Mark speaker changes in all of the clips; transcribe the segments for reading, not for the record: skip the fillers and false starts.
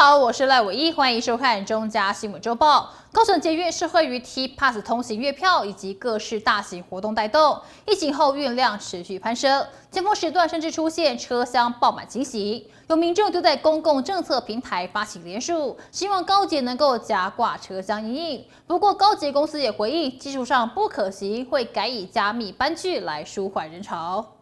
Speaker 1: 好，我是赖伟一，欢迎收看中嘉新闻周报。高雄捷运受惠于 T-Pass 通行月票以及各式大型活动带动，疫情后运量持续攀升，尖峰时段甚至出现车厢爆满情形。有民众就在公共政策平台发起联署，希望高捷能够加挂车厢因应。不过高捷公司也回应，技术上不可行，会改以加密班距来舒缓人潮。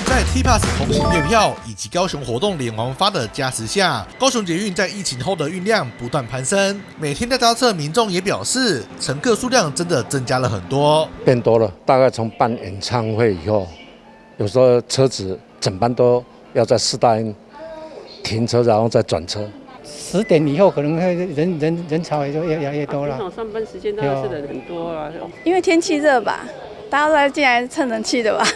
Speaker 2: 在 T-Pass 通行月票以及高雄活动连环发的加持下，高雄捷运在疫情后的运量不断攀升。每天在搭车民众也表示，乘客数量真的增加了很多，
Speaker 3: 变多了。大概从办演唱会以后，有时候车子整班都要在4大运停车，然后再转车。
Speaker 4: 10点以后可能人潮也就越来越多了。
Speaker 5: 上班时间当然是人很多啊。
Speaker 6: 因为天气热吧，大家都来进来蹭人气的吧。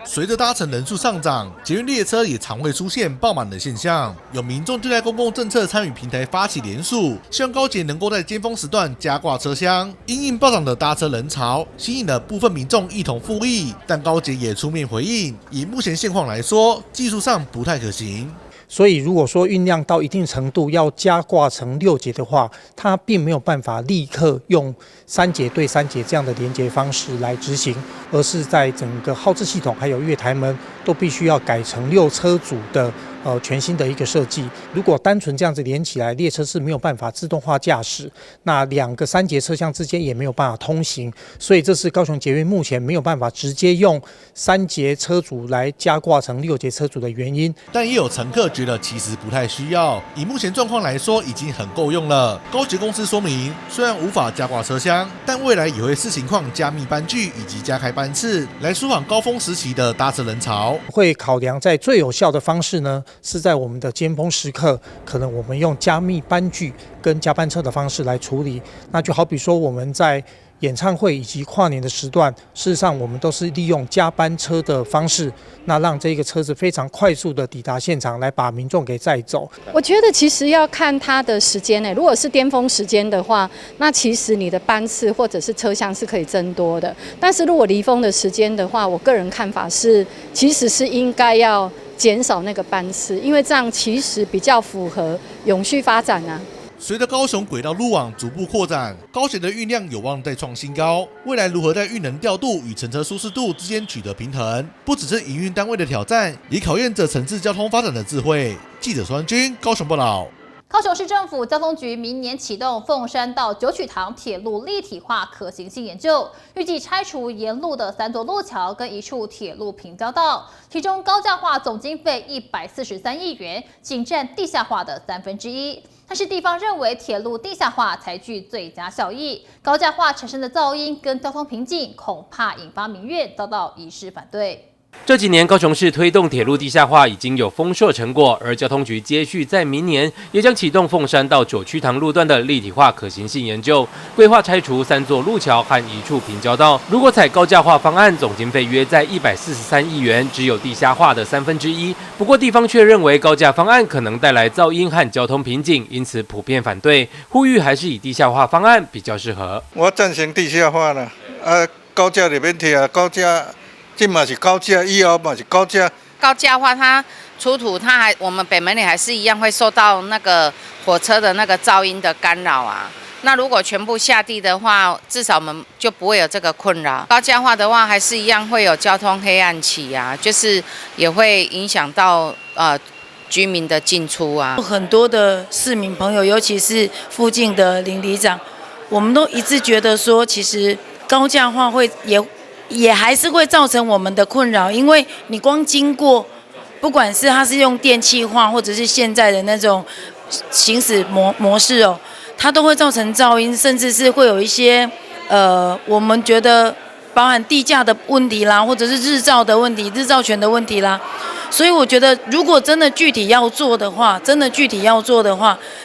Speaker 2: 随着搭乘人数上涨，捷运列车也常会出现爆满的现象。有民众就在公共政策参与平台发起联署，希望高捷能够在尖峰时段加挂车厢，因应暴涨的搭车人潮，吸引了部分民众一同复议。但高捷也出面回应，以目前现况来说，技术上不太可行。
Speaker 4: 所以如果说运量到一定程度要加挂成6节的话，它并没有办法立刻用3节对3节这样的连结方式来执行，而是在整个号志系统还有月台门都必须要改成6车组的全新的一个设计。如果单纯这样子连起来，列车是没有办法自动化驾驶，那2个3节车厢之间也没有办法通行，所以这是高雄捷运目前没有办法直接用3节车组来加挂成6节车组的原因。
Speaker 2: 但也有乘客觉得其实不太需要，以目前状况来说已经很够用了。高捷公司说明，虽然无法加挂车厢，但未来也会视情况加密班距以及加开班次，来舒缓高峰时期的搭车人潮。
Speaker 4: 会考量在最有效的方式呢，是在我们的尖峰时刻，可能我们用加密班距跟加班车的方式来处理。那就好比说我们在演唱会以及跨年的时段，事实上我们都是利用加班车的方式，那让这个车子非常快速的抵达现场，来把民众给载走。
Speaker 6: 我觉得其实要看它的时间如果是巅峰时间的话，那其实你的班次或者是车厢是可以增多的。但是如果离峰的时间的话，我个人看法是，其实是应该要减少那个班次，因为这样其实比较符合永续发展啊。
Speaker 2: 随着高雄轨道路网逐步扩展，高捷的运量有望再创新高。未来如何在运能调度与乘车舒适度之间取得平衡，不只是营运单位的挑战，也考验着城市交通发展的智慧。记者苏安君高雄报道。
Speaker 1: 高雄市政府交通局明年启动凤山到九曲塘铁路立体化可行性研究，预计拆除沿路的3座路桥跟1处铁路平交道，其中高架化总经费143亿元，仅占地下化的1/3。但是地方认为铁路地下化才具最佳效益，高架化产生的噪音跟交通瓶颈，恐怕引发民怨，遭到一致反对。
Speaker 5: 这几年，高雄市推动铁路地下化已经有丰硕成果，而交通局接续在明年也将启动凤山到九曲塘路段的立体化可行性研究，规划拆除3座路桥和1处平交道。如果采高架化方案，总经费约在143亿元，只有地下化的1/3。不过地方却认为高架方案可能带来噪音和交通瓶颈，因此普遍反对，呼吁还是以地下化方案比较适合。
Speaker 7: 我赞成地下化啦，高架里面贴高架。这嘛是高架，以后嘛是高架。
Speaker 8: 高架化它出土，我们北门里还是一样会受到那个火车的那个噪音的干扰啊。那如果全部下地的话，至少我们就不会有这个困扰。高架化的话，还是一样会有交通黑暗期啊，就是也会影响到居民的进出啊。
Speaker 9: 很多的市民朋友，尤其是附近的邻里长，我们都一致觉得说，其实高架化也还是会造成我们的困扰，因为你光经过，不管是它是用电气化，或者是现在的那种行驶模式哦，它都会造成噪音，甚至是会有一些我们觉得包含地价的问题啦，或者是日照的问题、日照权的问题啦。所以我觉得，如果真的具体要做的话，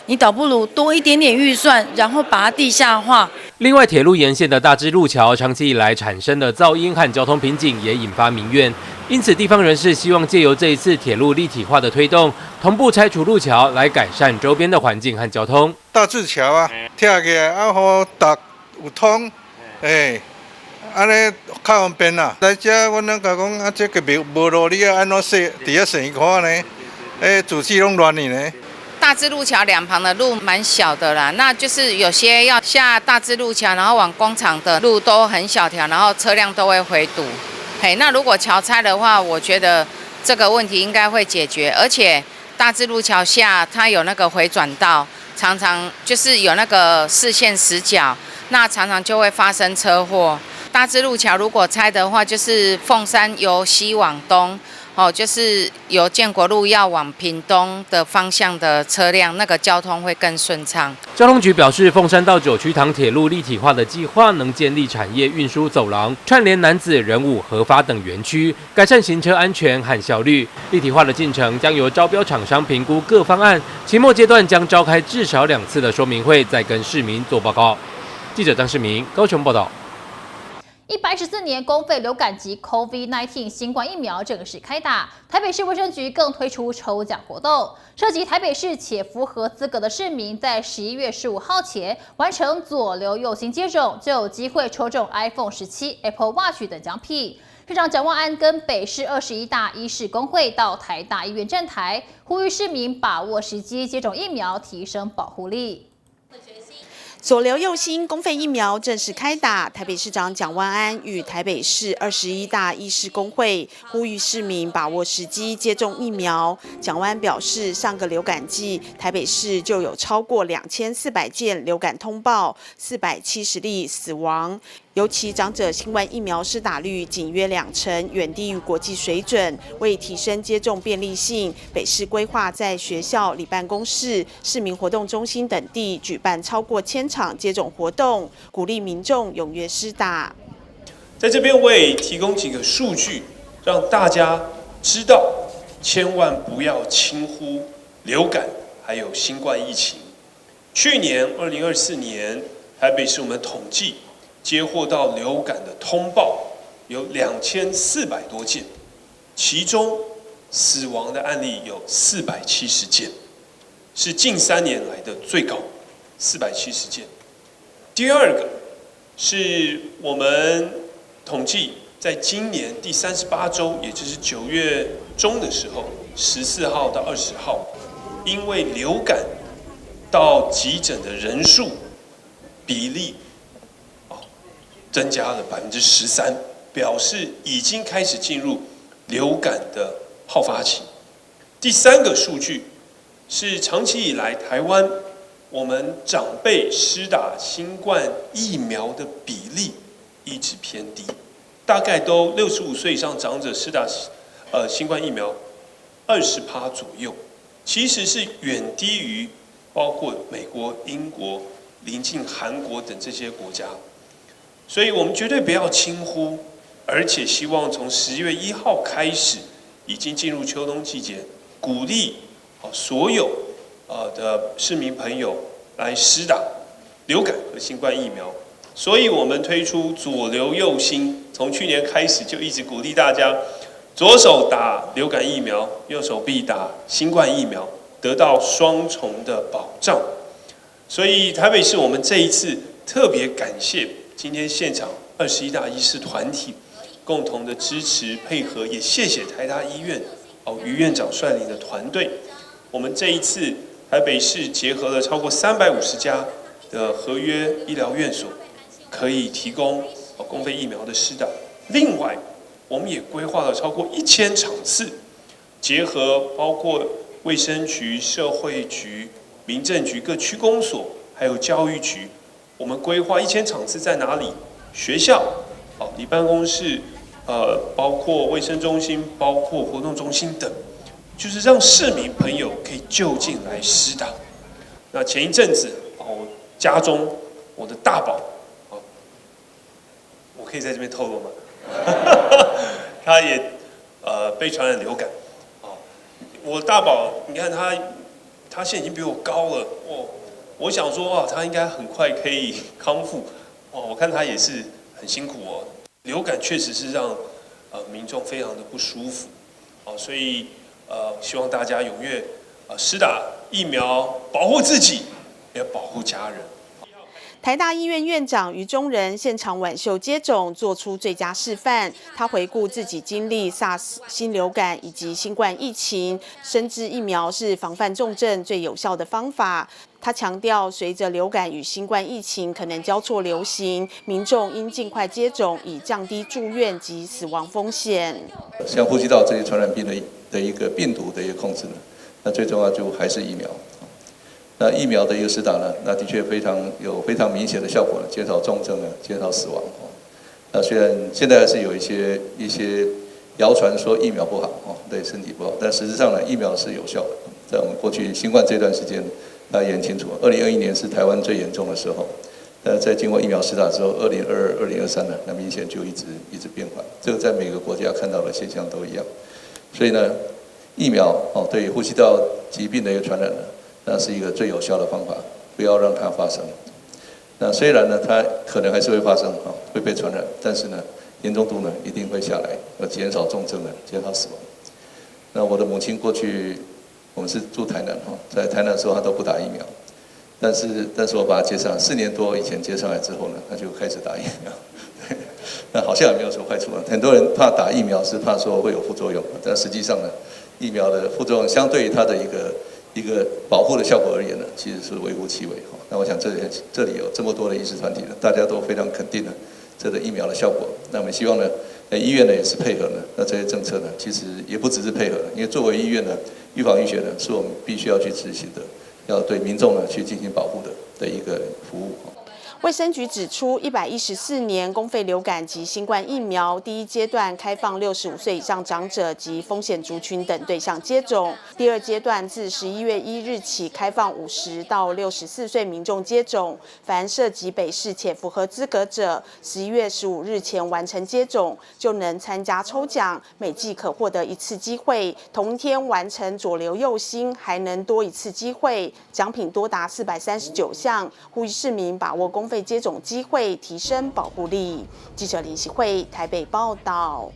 Speaker 9: 你倒不如多一点点预算，然后把它地下化。
Speaker 5: 另外，铁路沿线的大支路桥长期以来产生的噪音和交通瓶颈也引发民怨，因此地方人士希望借由这一次铁路立体化的推动，同步拆除路桥，来改善周边的环境和交通。
Speaker 7: 大支桥啊，拆起来啊，好搭有通，安尼较方便啦。来遮，阮咱甲讲啊，这个无路，你要安怎说？伫遐算看呢？主机拢乱去呢。
Speaker 8: 大大智路桥两旁的路蛮小的啦，那就是有些要下大智路桥，然后往工厂的路都很小条，然后车辆都会回堵。那如果桥拆的话，我觉得这个问题应该会解决，而且大智路桥下它有那个回转道，常常就是有那个视线死角，那常常就会发生车祸。大智路桥如果拆的话，就是凤山由西往东。就是由建国路要往屏东的方向的车辆，那个交通会更顺畅。
Speaker 5: 交通局表示，凤山到九曲塘铁路立体化的计划能建立产业运输走廊，串联楠梓、仁武、合发等园区，改善行车安全和效率。立体化的进程将由招标厂商评估各方案，期末阶段将召开至少2次的说明会，再跟市民做报告。记者张世明高雄报道。
Speaker 1: 114年公费流感及 COVID-19 新冠疫苗正式开打，台北市卫生局更推出抽奖活动，涉及台北市且符合资格的市民，在11月15号前完成左流右星接种，就有机会抽中 iPhone 17、Apple Watch 等奖品。市长蒋万安跟北市21大医事工会到台大医院站台，呼吁市民把握时机接种疫苗，提升保护力。
Speaker 10: 左流右星公费疫苗正式开打，台北市长蒋万安与台北市21大医事工会呼吁市民把握时机接种疫苗。蒋万安表示，上个流感季，台北市就有超过2400件流感通报，470例死亡。尤其长者新冠疫苗施打率仅约20%，远低于国际水准。为提升接种便利性，北市规划在学校、里办公室、市民活动中心等地举办超过1000场接种活动，鼓励民众踊跃施打。
Speaker 11: 在这边我也提供几个数据，让大家知道，千万不要轻忽流感还有新冠疫情。去年2024年，台北市我们统计接获到流感的通报有2400多件，其中死亡的案例有470件，是近3年来的最高，470件。第二个是我们统计，在今年第38周，也就是9月中的时候，14号到20号，因为流感到急诊的人数比例增加了13%，表示已经开始进入流感的好发期。第三个数据是长期以来台湾我们长辈施打新冠疫苗的比例一直偏低，大概都65岁以上长者施打新冠疫苗20%左右，其实是远低于包括美国、英国、邻近韩国等这些国家。所以我们绝对不要轻忽，而且希望从10月1号开始，已经进入秋冬季节，鼓励所有的市民朋友来施打流感和新冠疫苗。所以我们推出左流右星，从去年开始就一直鼓励大家，左手打流感疫苗，右手臂打新冠疫苗，得到双重的保障。所以台北市我们这一次特别感谢今天现场21大医师团体共同的支持配合，也谢谢台大医院于院长率领的团队。我们这一次台北市结合了超过350家的合约医疗院所，可以提供公费疫苗的施打。另外，我们也规划了超过1000场次，结合包括卫生局、社会局、民政局、各区公所，还有教育局。我们规划1000场次在哪里？学校、里办公室，包括卫生中心、包括活动中心等，就是让市民朋友可以就近来施打。那前一阵子，我家中我的大宝，我可以在这边透露吗？他也被传染流感，我大宝，你看他现在已经比我高了，我想说他应该很快可以康复，我看他也是很辛苦哦。流感确实是让民众非常的不舒服，所以希望大家踊跃施打疫苗，保护自己，也保护家人。
Speaker 10: 台大医院院长于中仁现场挽袖接种，做出最佳示范。他回顾自己经历 SARS、新流感以及新冠疫情，深知疫苗是防范重症最有效的方法。他强调，随着流感与新冠疫情可能交错流行，民众应尽快接种，以降低住院及死亡风险。
Speaker 12: 像呼吸道这些传染病的一个病毒的一个控制呢，那最重要就还是疫苗。那疫苗的一个施打呢，那的确非常明显的效果呢，减少重症呢，减少死亡。那虽然现在还是有一些谣传说疫苗不好对身体不好，但实质上呢，疫苗是有效的。在我们过去新冠这段时间，大家也很清楚，2021年是台湾最严重的时候。在经过疫苗施打之后，2022、2023呢，那明显就一直变缓。这个在每个国家看到的现象都一样。所以呢，疫苗对于呼吸道疾病的一个传染呢，那是一个最有效的方法，不要让它发生。那虽然呢，它可能还是会发生会被传染，但是呢，严重度呢一定会下来，减少重症呢，减少死亡。那我的母亲过去我们是住台南在台南的时候她都不打疫苗，但是我把她接上4年多以前接上来之后呢，她就开始打疫苗。那好像也没有什么坏处很多人怕打疫苗是怕说会有副作用，但实际上呢，疫苗的副作用相对于它的一个保护的效果而言呢，其实是微乎其微。那我想这里有这么多的医师团体呢，大家都非常肯定的这个疫苗的效果。那我们希望呢，医院呢也是配合呢，那这些政策呢，其实也不只是配合，因为作为医院呢，预防医学呢是我们必须要去执行的，要对民众呢去进行保护的一个服务。
Speaker 10: 卫生局指出，114年公费流感及新冠疫苗第一阶段开放65岁以上长者及风险族群等对象接种，第二阶段自11月1日起开放50到64岁民众接种。凡涉及北市且符合资格者，11月15日前完成接种，就能参加抽奖，每季可获得1次机会。同一天完成左流右新，还能多1次机会，奖品多达439项。呼吁市民把握公费接种机会，提升保护力。记者林希慧台北报道。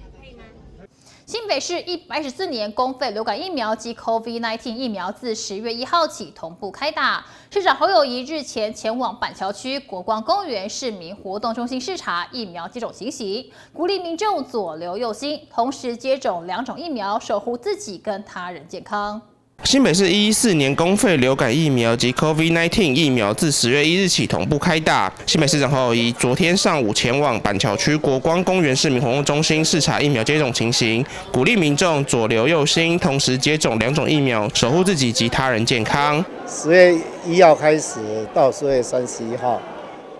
Speaker 1: 新北市114年公费流感疫苗及 COVID-19 疫苗自10月1号起同步开打。市长侯友宜日前前往板桥区国光公园市民活动中心视察疫苗接种情形，鼓励民众左流右新，同时接种2种疫苗，守护自己跟他人健康。
Speaker 13: 新北市114年公费流感疫苗及 COVID-19 疫苗自10月1日起同步开打。新北市长侯友宜昨天上午前往板桥区国光公园市民活动中心视察疫苗接种情形，鼓励民众左流右新，同时接种2种疫苗，守护自己及他人健康。
Speaker 14: 10月1号开始到10月31号，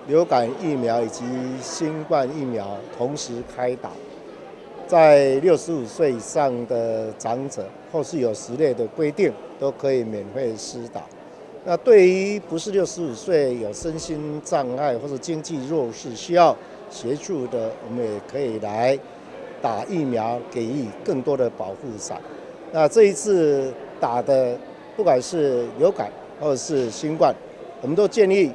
Speaker 14: 流感疫苗以及新冠疫苗同时开打。在65岁以上的长者，或是有实类的规定，都可以免费施打。那对于不是65岁、有身心障碍或者经济弱势需要协助的，我们也可以来打疫苗，给予更多的保护伞。那这一次打的，不管是流感或者是新冠，我们都建议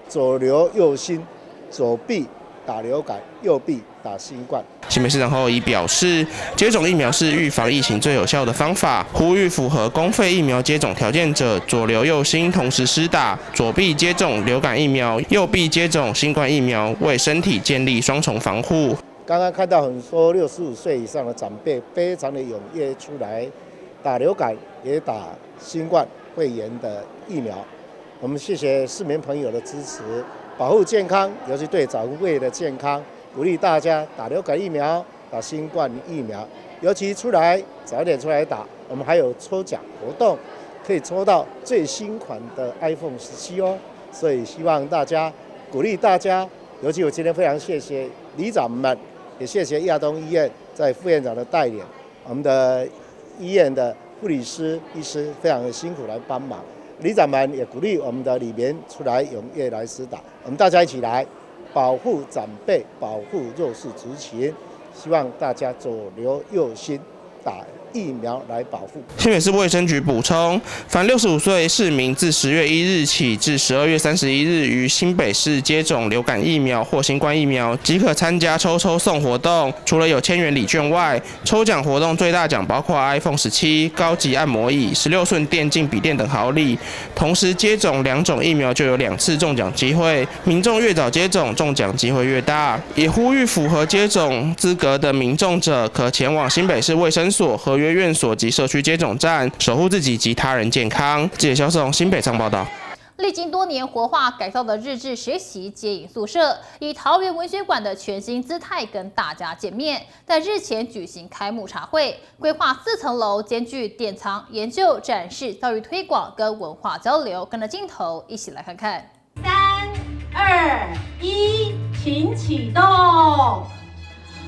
Speaker 14: 左流右新，左臂打流感，右臂打新冠。
Speaker 13: 新北市长侯友宜表示，接种疫苗是预防疫情最有效的方法，呼吁符合公费疫苗接种条件者左流右新同时施打，左臂接种流感疫苗，右臂接种新冠疫苗，为身体建立双重防护。
Speaker 14: 刚刚看到很多65岁以上的长辈非常的踊跃出来打流感，也打新冠肺炎的疫苗。我们谢谢市民朋友的支持，保护健康，尤其对长辈的健康。鼓励大家打流感疫苗、打新冠疫苗，尤其早点出来打。我们还有抽奖活动，可以抽到最新款的 iPhone 17哦。所以希望大家鼓励大家，尤其我今天非常谢谢里长们，也谢谢亚东医院在副院长的带领，我们的医院的护理师、医师非常的辛苦来帮忙。里长们也鼓励我们的里面出来踊跃来施打，我们大家一起来。保护长辈，保护弱势族群，希望大家左流右新，打疫苗来保护。
Speaker 13: 新北市卫生局补充，凡65岁市民自10月1日起至12月31日于新北市接种流感疫苗或新冠疫苗，即可参加抽送活动。除了有1000元礼券外，抽奖活动最大奖包括 iPhone 17、高级按摩椅、16寸电竞笔电等好礼。同时接种2种疫苗就有2次中奖机会，民众越早接种，中奖机会越大。也呼吁符合接种资格的民众者，可前往新北市卫生所、合约院所及社区接种站，守护自己及他人健康。记者肖颂新北上报道。
Speaker 1: 历经多年活化改造的日治学习接引宿舍，以桃园文学馆的全新姿态跟大家见面。在日前举行开幕茶会，规划4层楼，兼具典藏、研究、展示、教育推广跟文化交流。跟着镜头一起来看看。
Speaker 15: 3、2、1，请启动。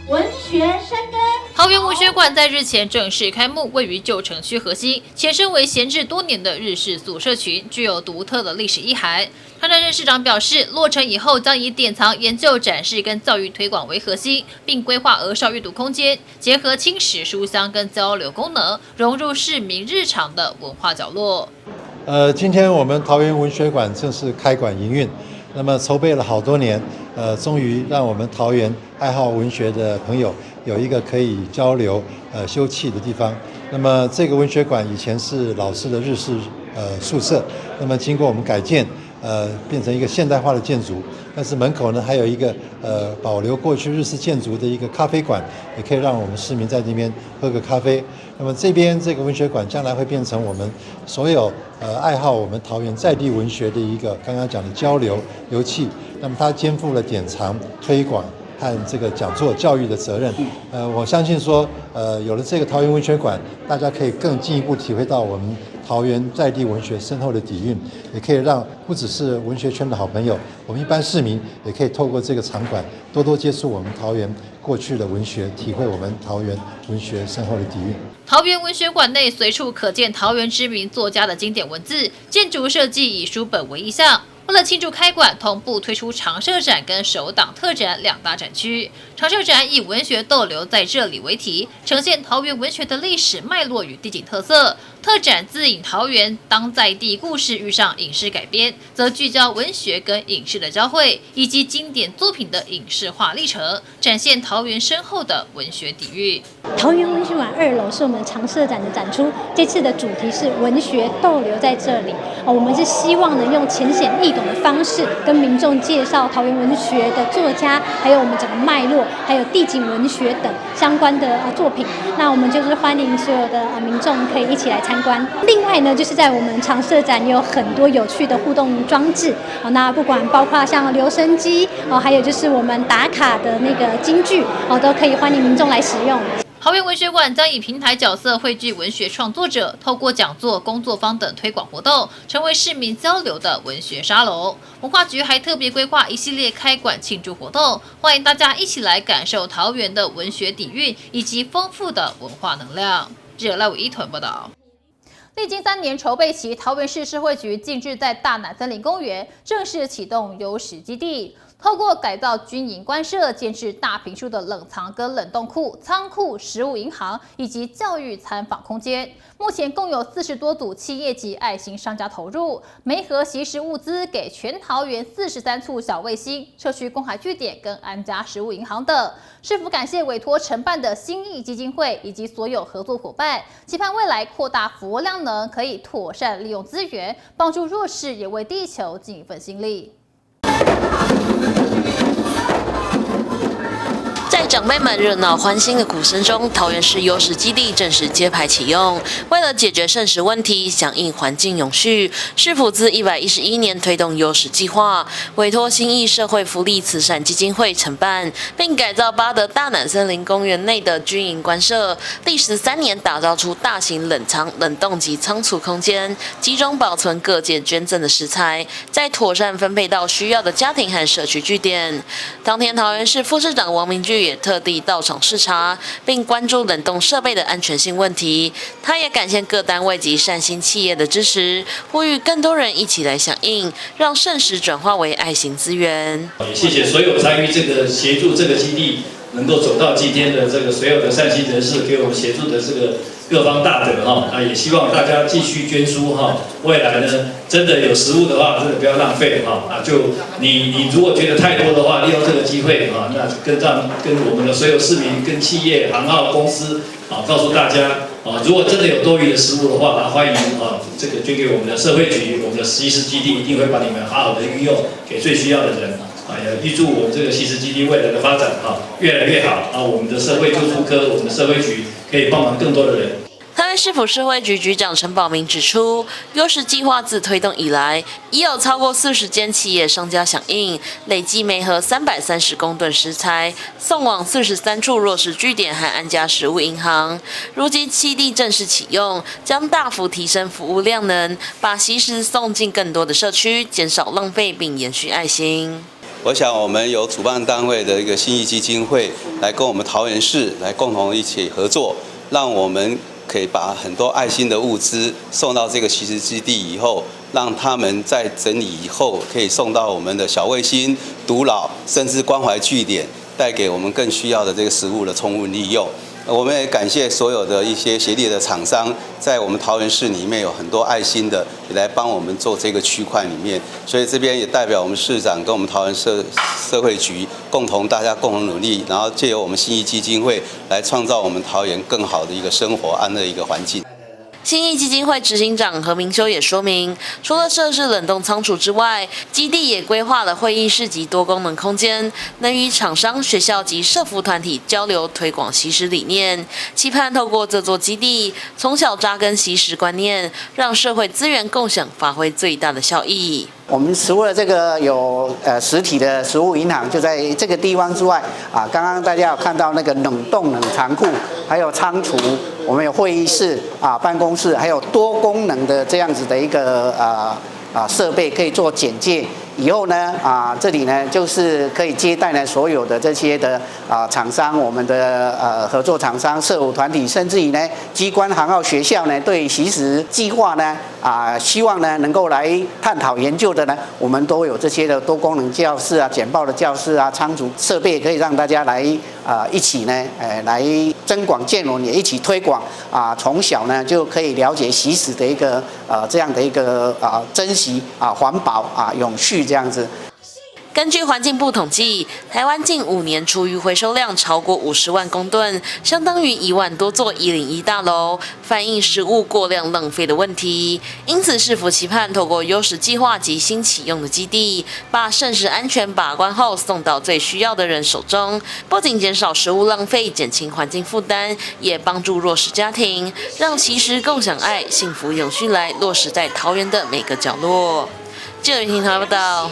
Speaker 15: 文学生根。
Speaker 1: 桃园文学馆在日前正式开幕，位于旧城区核心，前身为闲置多年的日式宿舍群，具有独特的历史意涵。台南市市长表示，落成以后将以典藏、研究、展示跟教育推广为核心，并规划儿少阅读空间，结合轻食书香跟交流功能，融入市民日常的文化角落。
Speaker 16: 今天我们桃园文学馆正式开馆营运。那么筹备了好多年，终于让我们桃园爱好文学的朋友有一个可以交流、休憩的地方。那么这个文学馆以前是老式的日式宿舍，那么经过我们改建，变成一个现代化的建筑。但是门口呢还有一个保留过去日式建筑的一个咖啡馆，也可以让我们市民在那边喝个咖啡。那么这边这个文学馆将来会变成我们所有爱好我们桃园在地文学的一个刚刚讲的交流游憩。那么它肩负了典藏、推广和这个讲座教育的责任。我相信说有了这个桃园文学馆，大家可以更进一步体会到我们桃园在地文学深厚的底蕴，也可以让不只是文学圈的好朋友，我们一般市民也可以透过这个场馆多多接触我们桃园过去的文学，体会我们桃园文学深厚的底蕴。
Speaker 1: 桃园文学馆内随处可见桃园知名作家的经典文字，建筑设计以书本为意象。为了庆祝开馆，同步推出常设展跟首档特展2大展区。常设展以文学逗留在这里为题，呈现桃园文学的历史脉络与地景特色。特展自引桃园当在地故事遇上影视改编，则聚焦文学跟影视的交汇，以及经典作品的影视化历程，展现桃园深厚的文学底蕴。
Speaker 17: 桃园文学馆2楼是我们常设展的展出，这次的主题是文学逗留在这里。我们是希望能用浅显易懂的方式，跟民众介绍桃园文学的作家，还有我们整个脉络，还有地景文学等相关的作品。那我们就是欢迎所有的民众可以一起来参观。另外呢，就是在我们常设展有很多有趣的互动装置，那不管包括像留声机，还有就是我们打卡的那个金句，都可以欢迎民众来使用。
Speaker 1: 桃园文学馆将以平台角色汇聚文学创作者，透过讲座、工作坊等推广活动，成为市民交流的文学沙龙。文化局还特别规划一系列开馆庆祝活动，欢迎大家一起来感受桃园的文学底蕴以及丰富的文化能量。记者赖伟一屯报道。历经3年筹备期，桃园市社会局近日在大南森林公园正式启动优势基地。透过改造军营官舍，建置大坪数的冷藏跟冷冻库、仓库、食物银行以及教育参访空间。目前共有40多组企业及爱心商家投入，媒合惜食物资给全桃园43处小卫星、社区公海据点跟安家食物银行等。市府感谢委托承办的新义基金会以及所有合作伙伴，期盼未来扩大服务量能，可以妥善利用资源，帮助弱势，也为地球尽一份心力。
Speaker 18: 在长辈们热闹欢欣的鼓声中，桃园市优势基地正式揭牌启用。为了解决剩食问题，响应环境永续，市府自111年推动优势计划，委托新义社会福利慈善基金会承办，并改造八德大南森林公园内的军营官舍，历时3年打造出大型冷藏、冷冻及仓储空间，集中保存各界捐赠的食材，再妥善分配到需要的家庭和社区据点。当天，桃园市副市长王明炬也特地到场视察，并关注冷冻设备的安全性问题。他也感谢各单位及善心企业的支持，呼吁更多人一起来响应，让剩食转化为爱心资源。
Speaker 19: 也谢谢所有参与这个协助这个基地能够走到今天的这个所有的善心人士给我们协助的这个各方大德哈，也希望大家继续捐书哈。未来呢，真的有食物的话，真的不要浪费哈。就你如果觉得太多的话，利用这个机会啊，那跟我们的所有市民、跟企业、行号、公司啊，告诉大家啊，如果真的有多余的食物的话啊，欢迎啊这个捐给我们的社会局，我们的习食基地一定会把你们好好的运用给最需要的人。也预祝我们这个习食基地未来的发展越来越好啊！我们的社会救助科、我们的社会局可以帮忙更多的人。
Speaker 18: 台北市府社会局局长陈宝明指出，优食计划自推动以来，已有超过40间企业商家响应，累计媒合330公吨食材，送往43处弱势据点和安家食物银行。如今7地正式启用，将大幅提升服务量能，把习食送进更多的社区，减少浪费并延续爱心。
Speaker 20: 我想我们由主办单位的一个信义基金会来跟我们桃园市来共同一起合作，让我们可以把很多爱心的物资送到这个习食基地以后，让他们在整理以后可以送到我们的小卫星、独老甚至关怀据点，带给我们更需要的这个食物的充分利用。我们也感谢所有的一些协力的厂商，在我们桃园市里面有很多爱心的，也来帮我们做这个区块里面。所以这边也代表我们市长跟我们桃园社会局大家共同努力，然后借由我们信义基金会来创造我们桃园更好的一个生活安乐一个环境。
Speaker 18: 信义基金会执行长何明修也说明，除了设置冷冻仓储之外，基地也规划了会议室及多功能空间，能与厂商、学校及社福团体交流推广习食理念，期盼透过这座基地，从小扎根习食观念，让社会资源共享发挥最大的效益。
Speaker 21: 我们除了这个有实体的食物银行就在这个地方之外，刚刚大家有看到那个冷冻冷藏库，还有仓储，我们有会议室办公室，还有多功能的这样子的一个设备可以做简介。以后呢，这里呢就是可以接待呢所有的这些的厂商，我们的合作厂商、社福团体，甚至于呢机关、行号、学校呢，对习食计划呢希望呢能够来探讨研究的呢，我们都有这些的多功能教室简报的教室仓储设备，可以让大家来一起呢来增广见闻，也一起推广从小呢就可以了解习食的一个这样的一个珍惜环保永续。这样子。
Speaker 18: 根据环境部统计，台湾近5年厨余回收量超过50万公吨，相当于1万多座101大楼，反映食物过量浪费的问题。因此，市府期盼透过优食计划及新启用的基地，把剩食安全把关后送到最需要的人手中，不仅减少食物浪费，减轻环境负担，也帮助弱势家庭，让习食共享爱，幸福永续来落实在桃园的每个角落。记者听台报道。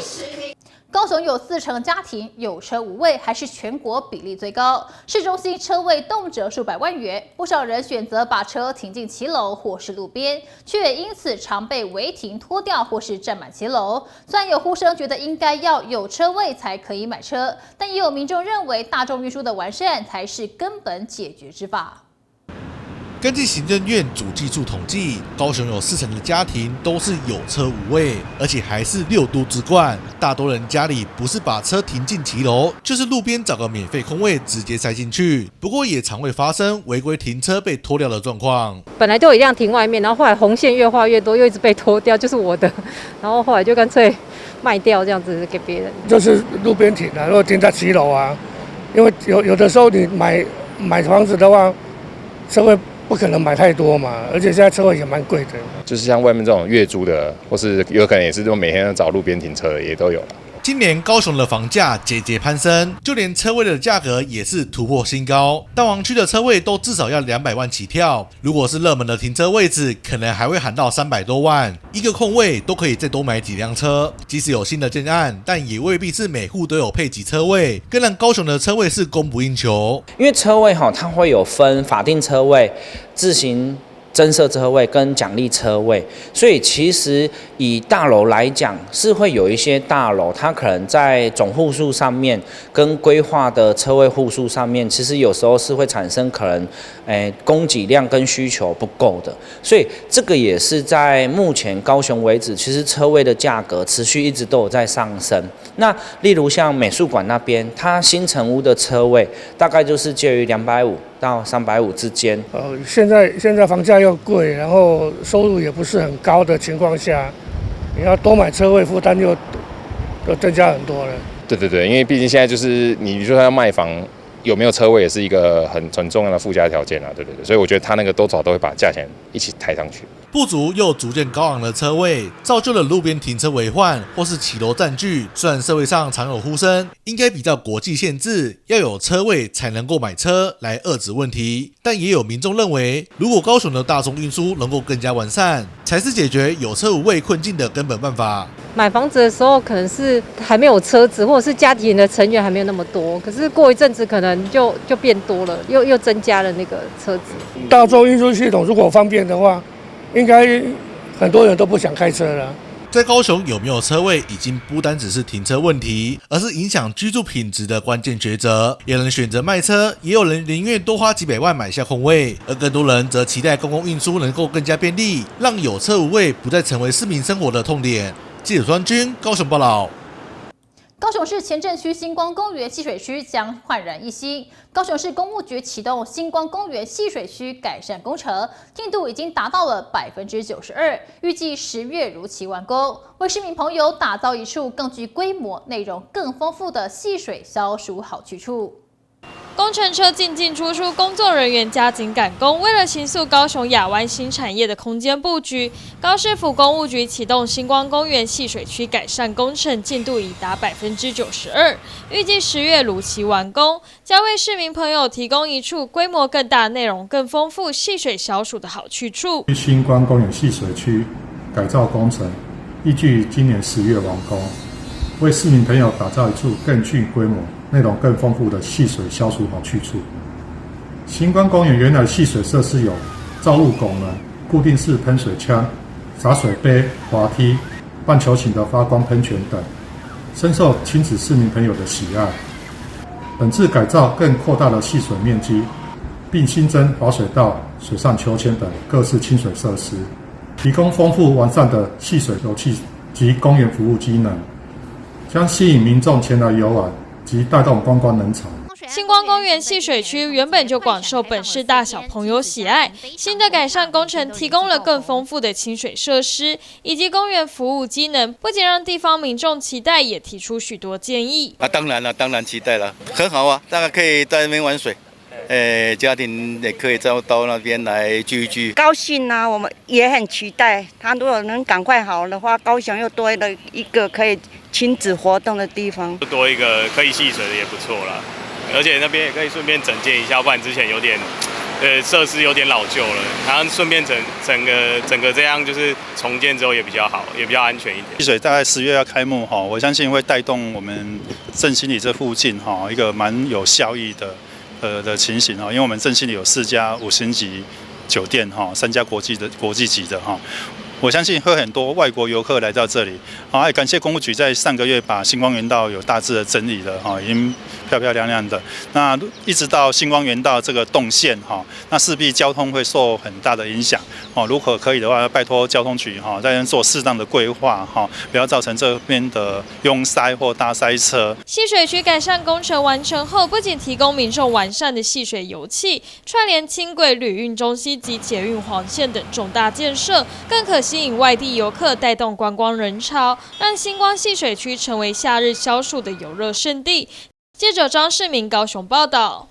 Speaker 1: 高雄有40%家庭有车无位，还是全国比例最高。市中心车位动辄数百万元，不少人选择把车停进骑楼或是路边，却也因此常被违停拖吊或是占满骑楼。虽然有呼声觉得应该要有车位才可以买车，但也有民众认为大众运输的完善才是根本解决之法。
Speaker 2: 根据行政院主计处统计，高雄有40%的家庭都是有车无位，而且还是6都之冠。大多人家里不是把车停进骑楼，就是路边找个免费空位直接塞进去。不过也常会发生违规停车被拖掉的状况。
Speaker 22: 本来就有一辆停外面，然后后来红线越画越多，又一直被拖掉，就是我的，然后后来就干脆卖掉这样子给别人。
Speaker 23: 就是路边停啊，如果停在骑楼啊，因为有的时候你买房子的话，车位不可能买太多嘛，而且现在车位也蛮贵的。
Speaker 24: 就是像外面这种月租的，或是有可能也是这种每天找路边停车的，也都有了。
Speaker 2: 今年高雄的房价节节攀升，就连车位的价格也是突破新高。大王区的车位都至少要200万起跳，如果是热门的停车位置，可能还会喊到300多万。一个空位都可以再多买几辆车。即使有新的建案，但也未必是每户都有配给车位，更让高雄的车位是供不应求。
Speaker 25: 因为车位它会有分法定车位、自行增设车位跟奖励车位，所以其实以大楼来讲，是会有一些大楼，它可能在总户数上面跟规划的车位户数上面，其实有时候是会产生可能，供给量跟需求不够的，所以这个也是在目前高雄为止，其实车位的价格持续一直都有在上升。那例如像美术馆那边，它新成屋的车位大概就是介于250到350之间。
Speaker 23: 现在房价又贵，然后收入也不是很高的情况下，你要多买车位，负担就增加很多了。
Speaker 24: 对，因为毕竟现在就是你就算要卖房，有没有车位也是一个很重要的附加条件啊。对，所以我觉得他那个多少都会把价钱一起抬上去。
Speaker 2: 不足又逐渐高昂的车位，造就了路边停车为患或是骑楼占据。虽然社会上常有呼声，应该比较国际限制，要有车位才能够买车来遏止问题，但也有民众认为，如果高雄的大众运输能够更加完善，才是解决有车无位困境的根本办法。
Speaker 22: 买房子的时候可能是还没有车子，或者是家庭的成员还没有那么多，可是过一阵子可能就变多了，又增加了那个车子。
Speaker 23: 大众运输系统如果方便的话，应该很多人都不想开车了。
Speaker 2: 在高雄有没有车位，已经不单只是停车问题，而是影响居住品质的关键抉择。有人选择卖车，也有人宁愿多花几百万买下空位，而更多人则期待公共运输能够更加便利，让有车无位不再成为市民生活的痛点。记者庄君高雄报道。
Speaker 1: 高雄市前镇区星光公园戏水区将焕然一新。高雄市公务局启动星光公园戏水区改善工程，进度已经达到了92%，预计10月如期完工，为市民朋友打造一处更具规模、内容更丰富的戏水消暑好去处。
Speaker 3: 工程车进出出，工作人员加紧赶工。为了形塑高雄亚湾新产业的空间布局，高市府公务局启动星光公园戏水区改善工程，进度已达92%，预计10月如期完工，将为市民朋友提供一处规模更大、内容更丰富、戏水消暑的好去处。
Speaker 4: 星光公园戏水区改造工程预计今年10月完工，为市民朋友打造一处更具规模、内容更丰富的戏水消暑好去处。星光公园原来戏水设施有造物拱门、固定式喷水枪、洒水杯、滑梯、半球形的发光喷泉等，深受亲子市民朋友的喜爱。本次改造更扩大了戏水面积，并新增滑水道、水上秋千等各式清水设施，提供丰富完善的戏水游憩及公园服务机能，将吸引民众前来游玩及带动观光人潮。
Speaker 3: 星光公园戏水区原本就广受本市大小朋友喜爱，新的改善工程提供了更丰富的清水设施以及公园服务机能，不仅让地方民众期待，也提出许多建议。
Speaker 6: 当然了，当然期待了，很好啊，大家可以在那边玩水。家庭也可以到那边来聚一聚，
Speaker 7: 高兴啊！我们也很期待，他如果能赶快好的话，高雄又多了一个可以亲子活动的地方，
Speaker 9: 多一个可以戏水的也不错啦。而且那边也可以顺便整建一下，不然之前有点，设施有点老旧了，然后顺便整个这样就是重建之后也比较好，也比较安全一点。
Speaker 4: 戏水大概10月要开幕哈，我相信会带动我们正心里这附近哈一个蛮有效益的情形哈，因为我们正心里有4家5星级酒店哈，3家国际级的哈。我相信会很多外国游客来到这里，也感谢公务局在上个月把星光园道有大致的整理了哈，已经漂漂亮亮的。那一直到星光园道这个动线哈，那势必交通会受很大的影响哦。如果可以的话，拜托交通局哈，在做适当的规划哈，不要造成这边的拥塞或大塞车。
Speaker 3: 戏水区改善工程完成后，不仅提供民众完善的戏水游憩，串联轻轨、旅运中心及捷运黄线等重大建设，更可吸引外地游客，带动观光人潮，让星光戏水区成为夏日消暑的游乐胜地。记者张世明高雄报道。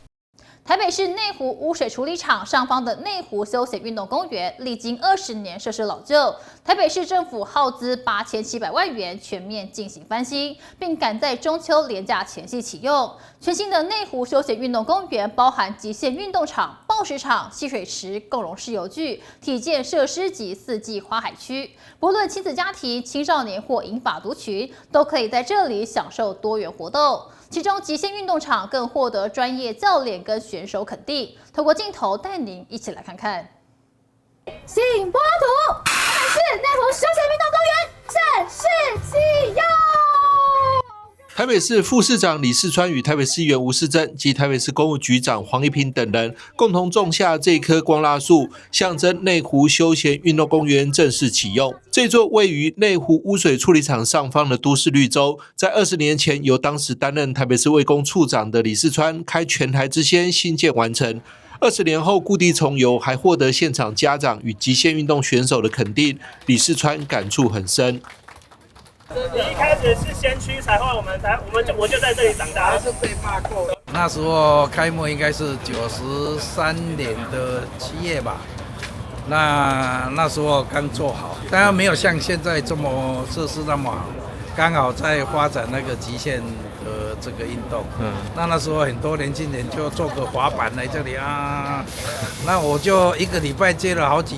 Speaker 1: 台北市内湖污水处理厂上方的内湖休闲运动公园，历经20年设施老旧，台北市政府耗资8700万元全面进行翻新，并赶在中秋连假前夕启用。全新的内湖休闲运动公园包含极限运动场、抱石场、戏水池、共融式游具、体健设施及4季花海区。不论亲子家庭、青少年或银发族群，都可以在这里享受多元活动。其中极限运动场更获得专业教练跟选手肯定。透过镜头带您一起来看看。
Speaker 15: 新波图，台北市内湖休闲运动公园正式启用。
Speaker 26: 台北市副市长李世川与台北市议员吴世珍及台北市公务局长黄一平等人共同种下这棵光蜡树，象征内湖休闲运动公园正式启用。这座位于内湖污水处理厂上方的都市绿洲，在20年前由当时担任台北市卫工处长的李世川开全台之先新建完成。20年后故地重游，还获得现场家长与极限运动选手的肯定，李世川感触很深。
Speaker 5: 你一开始是先驱才会，我就在这里长大。还是被骂过。
Speaker 8: 那时候开幕应该是93年的7月吧。那时候刚做好，当然没有像现在这么设施那么好，刚好在发展那个极限的这个运动。那时候很多年轻人就坐个滑板来这里啊，那我就一个礼拜接了好几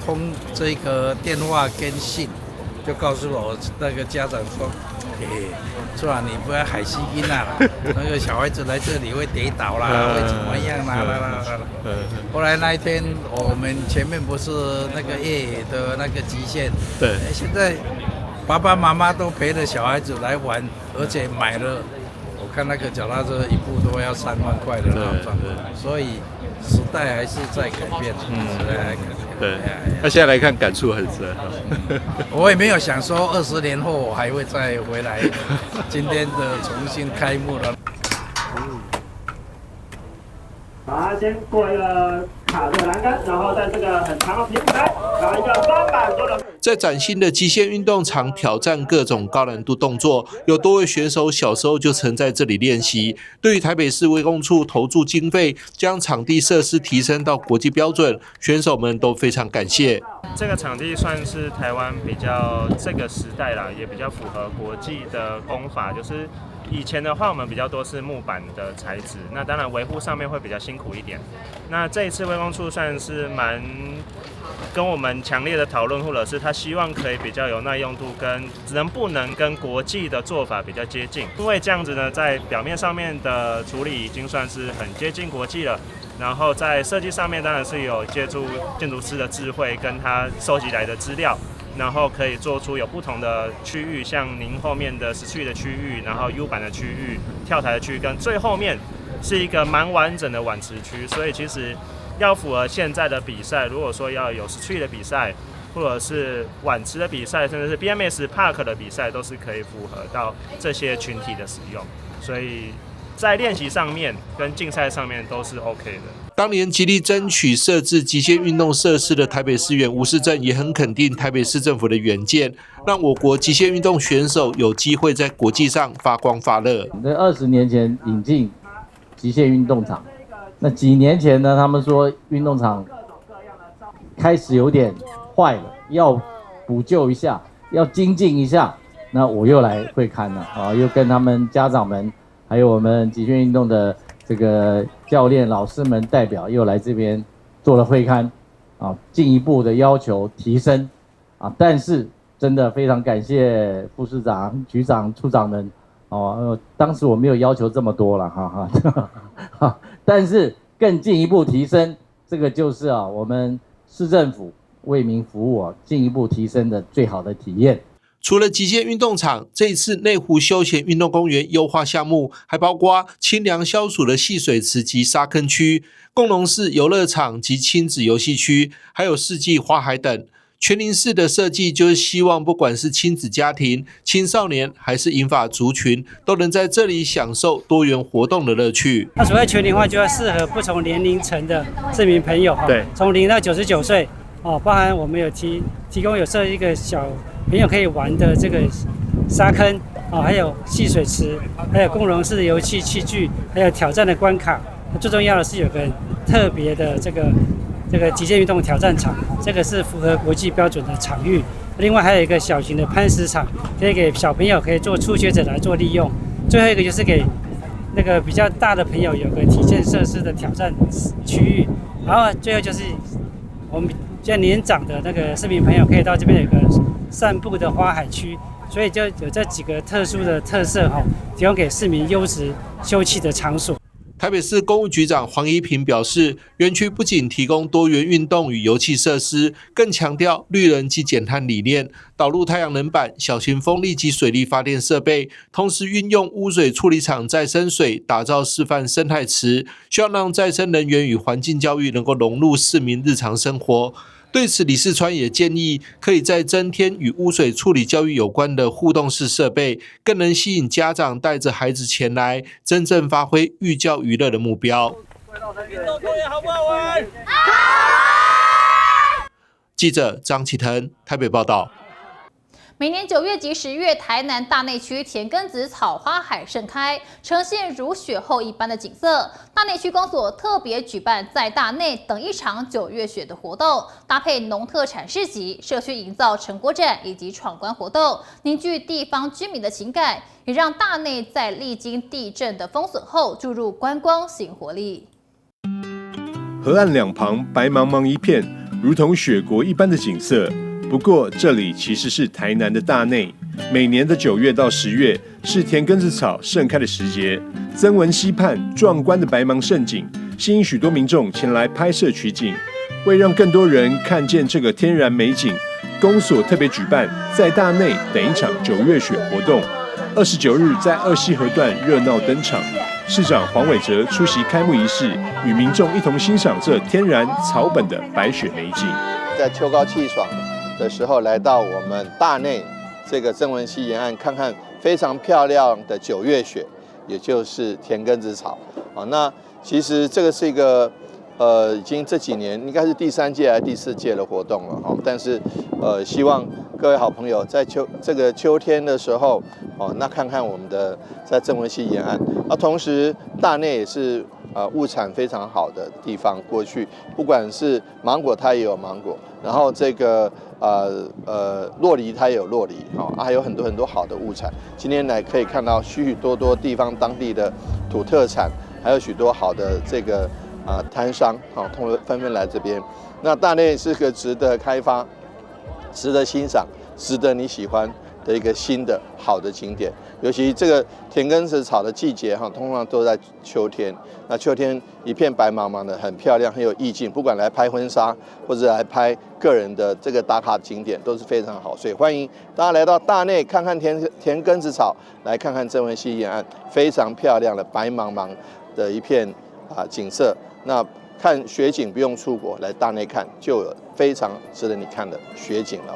Speaker 8: 通这个电话跟信。就告诉我那个家长说，是吧？你不要海西因啦，那个小孩子来这里会跌倒啦，会怎么样啦？后来那一天我们前面不是那个越野的那个极限，对，现在爸爸妈妈都陪着小孩子来玩，而且买了，我看那个脚踏车一部都要3万块的那种，所以时代还是在改变，时代还改变。
Speaker 26: 对，那现在来看感触很深。
Speaker 8: 我也没有想说20年后我还会再回来，今天的重新开幕了。
Speaker 5: 好，先过一个卡的栏杆，然后在这个很长的平台，然后一个300多的。
Speaker 26: 在崭新的极限运动场挑战各种高难度动作，有多位选手小时候就曾在这里练习。对于台北市卫工处投注经费，将场地设施提升到国际标准，选手们都非常感谢。
Speaker 5: 这个场地算是台湾比较这个时代啦，也比较符合国际的工法，就是以前的话我们比较多是木板的材质，那当然维护上面会比较辛苦一点。那这一次卫工处算是蛮跟我们强烈的讨论，或者是他希望可以比较有耐用度，跟能不能跟国际的做法比较接近。因为这样子呢，在表面上面的处理已经算是很接近国际了。然后在设计上面当然是有借助建筑师的智慧跟他收集来的资料，然后可以做出有不同的区域，像您后面的Street的区域，然后 U 版的区域、跳台的区域，跟最后面是一个蛮完整的碗池区。所以其实要符合现在的比赛，如果说要有Street的比赛，或者是碗池的比赛，甚至是 BMX Park 的比赛，都是可以符合到这些群体的使用。所以在练习上面跟竞赛上面都是 OK 的。
Speaker 26: 当年极力争取设置极限运动设施的台北市议员吴世正也很肯定台北市政府的远见，让我国极限运动选手有机会在国际上发光发热。
Speaker 10: 在20年前引进极限运动场，那几年前呢，他们说运动场开始有点坏了，要补救一下，要精进一下。那我又来会看了啊，又跟他们家长们，还有我们极限运动的这个教练老师们代表又来这边做了会勘啊，进一步的要求提升啊。但是真的非常感谢副市长、局长、处长们哦，当时我没有要求这么多了哈，但是更进一步提升，这个就是啊我们市政府为民服务啊，进一步提升的最好的体验。
Speaker 26: 除了极限运动场，这一次内湖休闲运动公园优化项目还包括清凉消暑的戏水池及沙坑区、共融式游乐场及亲子游戏区，还有四季花海等。全龄式的设计就是希望不管是亲子家庭、青少年还是银发族群，都能在这里享受多元活动的乐趣。
Speaker 11: 那所谓全龄化，就要适合不同年龄层的市民朋友，对，从0到99岁，包含我们有提供有设一个小朋友可以玩的这个沙坑，还有戏水池，还有共融式的游戏器具，还有挑战的关卡。最重要的是有个特别的这个极限运动挑战场，这个是符合国际标准的场域。另外还有一个小型的攀石场，可以给小朋友可以做初学者来做利用。最后一个就是给那个比较大的朋友有个体健设施的挑战区域。然后最后就是我们比较年长的那个市民朋友可以到这边有个散步的花海区，所以就有这几个特殊的特色提供给市民优质休憩的场所。
Speaker 26: 台北市公务局长黄一平表示，园区不仅提供多元运动与游憩设施，更强调绿能及减碳理念，导入太阳能板、小型风力及水力发电设备，同时运用污水处理厂再生水打造示范生态池，希望让再生能源与环境教育能够融入市民日常生活。对此，李世川也建议，可以再增添与污水处理教育有关的互动式设备，更能吸引家长带着孩子前来，真正发挥寓教于乐的目标。运动公园好不好玩？记者张启腾台北报道。
Speaker 1: 每年9月及10月，台南大内区田根子草花海盛开，呈现如雪后一般的景色。大内区公所特别举办在大内等一场9月雪的活动，搭配农特产市集、社区营造成果展以及闯关活动，凝聚地方居民的情感，也让大内在历经地震的封损后注入观光新活力。
Speaker 12: 河岸两旁白茫茫一片，如同雪国一般的景色。不过，这里其实是台南的大内。每年的9月到10月是田根子草盛开的时节，曾文溪畔壮观的白茫盛景，吸引许多民众前来拍摄取景。为让更多人看见这个天然美景，公所特别举办在大内等一场9月雪活动。29日在二溪河段热闹登场，市长黄伟哲出席开幕仪式，与民众一同欣赏这天然草本的白雪美景。
Speaker 13: 在秋高气爽的时候，来到我们大内这个曾文溪沿岸，看看非常漂亮的9月雪，也就是田根子草。那其实这个是一个已经这几年应该是第3届还是第4届的活动了但是希望各位好朋友在这个秋天的时候那看看我们的在曾文溪沿岸。同时大内也是物产非常好的地方，过去不管是芒果它也有芒果，然后这个酪梨它也有酪梨，还有很多好的物产。今天来可以看到许许多多地方当地的土特产，还有许多好的这个摊商纷纷来这边。那大内是个值得开发、值得欣赏、值得你喜欢的一个新的好的景点。尤其这个田根子草的季节通常都在秋天。那秋天一片白茫茫的，很漂亮，很有意境。不管来拍婚纱或者来拍个人的这个打卡景点，都是非常好。所以欢迎大家来到大内看看田根子草，来看看曾文溪沿岸非常漂亮的白茫茫的一片景色。那看雪景不用出国，来大内看就有非常值得你看的雪景了。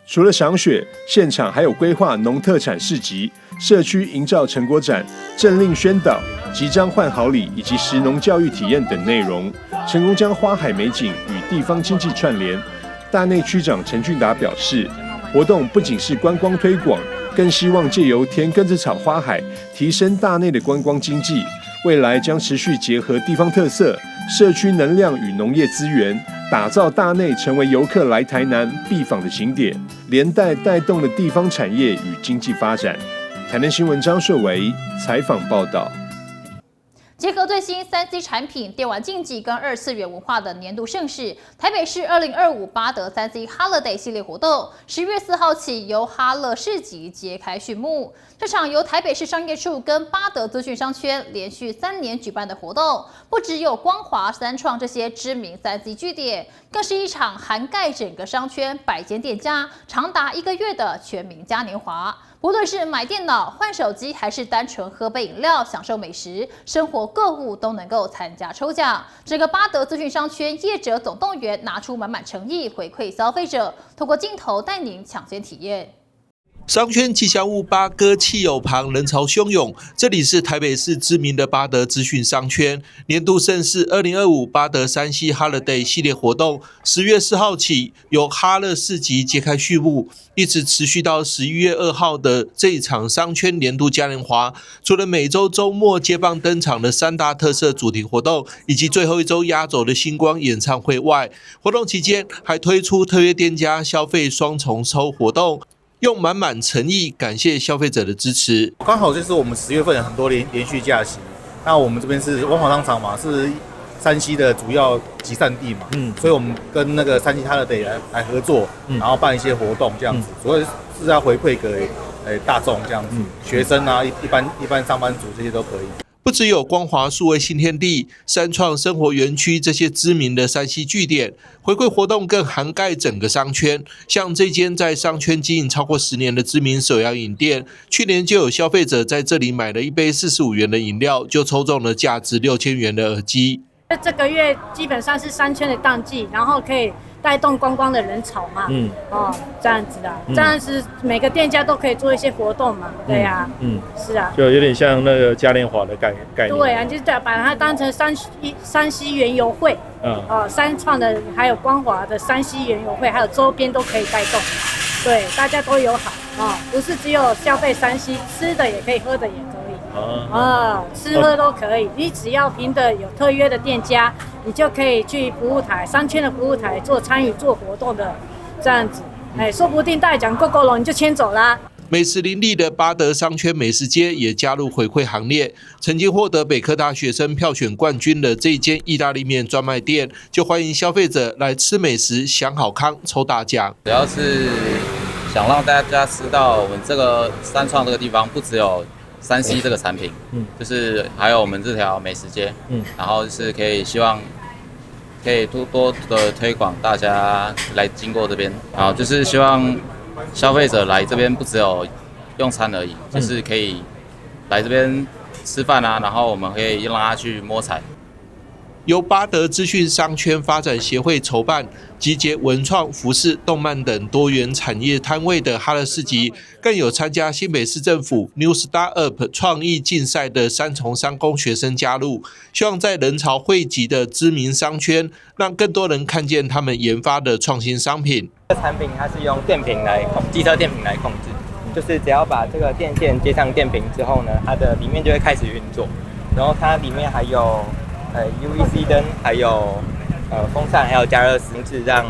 Speaker 12: 除了赏雪，现场还有规划农特产市集、社区营造成果展、政令宣导、即将换好礼以及食农教育体验等内容，成功将花海美景与地方经济串联。大内区长陈俊达表示，活动不仅是观光推广，更希望借由田根子草花海提升大内的观光经济。未来将持续结合地方特色、社区能量与农业资源，打造大内成为游客来台南必访的景点，连带带动了地方产业与经济发展。台南新闻张硕维采访报道。
Speaker 1: 结合最新3C 产品、电玩竞技跟2次元文化的年度盛事，台北市2025巴德3C Holiday 系列活动10月4号起由哈乐市集揭开序幕。这场由台北市商业处跟巴德资讯商圈连续3年举办的活动，不只有光华、三创这些知名3C 据点，更是一场涵盖整个商圈100间店家长达1个月的全民嘉年华。不论是买电脑、换手机，还是单纯喝杯饮料、享受美食，生活购物都能够参加抽奖。整个巴德资讯商圈业者总动员，拿出满满诚意回馈消费者，透过镜头带您抢先体验。
Speaker 26: 商圈吉祥物八哥汽友旁人潮汹涌，这里是台北市知名的巴德资讯商圈年度盛事2025巴德3C Holiday 系列活动，10月4号起由哈乐市集揭开序幕，一直持续到11月2号的这一场商圈年度嘉年华。除了每周周末接棒登场的3大特色主题活动，以及最后一周压轴的星光演唱会外，活动期间还推出特约店家消费双重抽活动，用满满诚意感谢消费者的支持。
Speaker 14: 刚好就是我们10月份有很多连续假期，那我们这边是光华商场嘛，是3C的主要集散地嘛，所以我们跟那个3C Holiday来合作，然后办一些活动这样子，主要是要回馈给大众这样子，学生啊，一般上班族这些都可以。
Speaker 26: 不只有光华数位新天地、三创生活园区这些知名的3C 据点，回馈活动更涵盖整个商圈。像这间在商圈经营超过10年的知名手摇饮店，去年就有消费者在这里买了一杯45元的饮料，就抽中了价值6000元的耳机。
Speaker 16: 这个月基本上是商圈的淡季，然后可以带动观光的人潮嘛。这样子啊，这样子每个店家都可以做一些活动嘛。对呀，是啊，
Speaker 17: 就有点像那个嘉年华的概念。
Speaker 16: 对啊，就是把它当成山西园游会。三创的还有光华的山西园游会，还有周边都可以带动。对，大家都友好不是只有消费山西，吃的也可以，喝的也可以。吃喝都可以。你只要凭着有特约的店家，你就可以去服务台、商圈的服务台参与做活动的，这样子。说不定大奖够了，你就牵走啦。
Speaker 26: 美食林立的八德商圈美食街也加入回馈行列。曾经获得北科大学生票选冠军的这一间意大利面专卖店，就欢迎消费者来吃美食、享好康、抽大奖。
Speaker 18: 主要是想让大家知道，我们这个三创这个地方不只有山西这个产品，就是还有我们这条美食街，然后就是希望可以多的推广大家来经过这边，然后就是希望消费者来这边不只有用餐而已，就是可以来这边吃饭啊，然后我们可以让他去摸彩。
Speaker 26: 由八德资讯商圈发展协会筹办，集结文创、服饰、动漫等多元产业摊位的哈乐市集，更有参加新北市政府 New Startup 创意竞赛的三重商工学生加入，希望在人潮汇集的知名商圈，让更多人看见他们研发的创新商品。
Speaker 19: 产品它是用电瓶机车电瓶来控制，就是只要把这个电线接上电瓶之后呢，它的里面就会开始运作，然后它里面还有UVC 灯，还有风扇，还有加热装置，让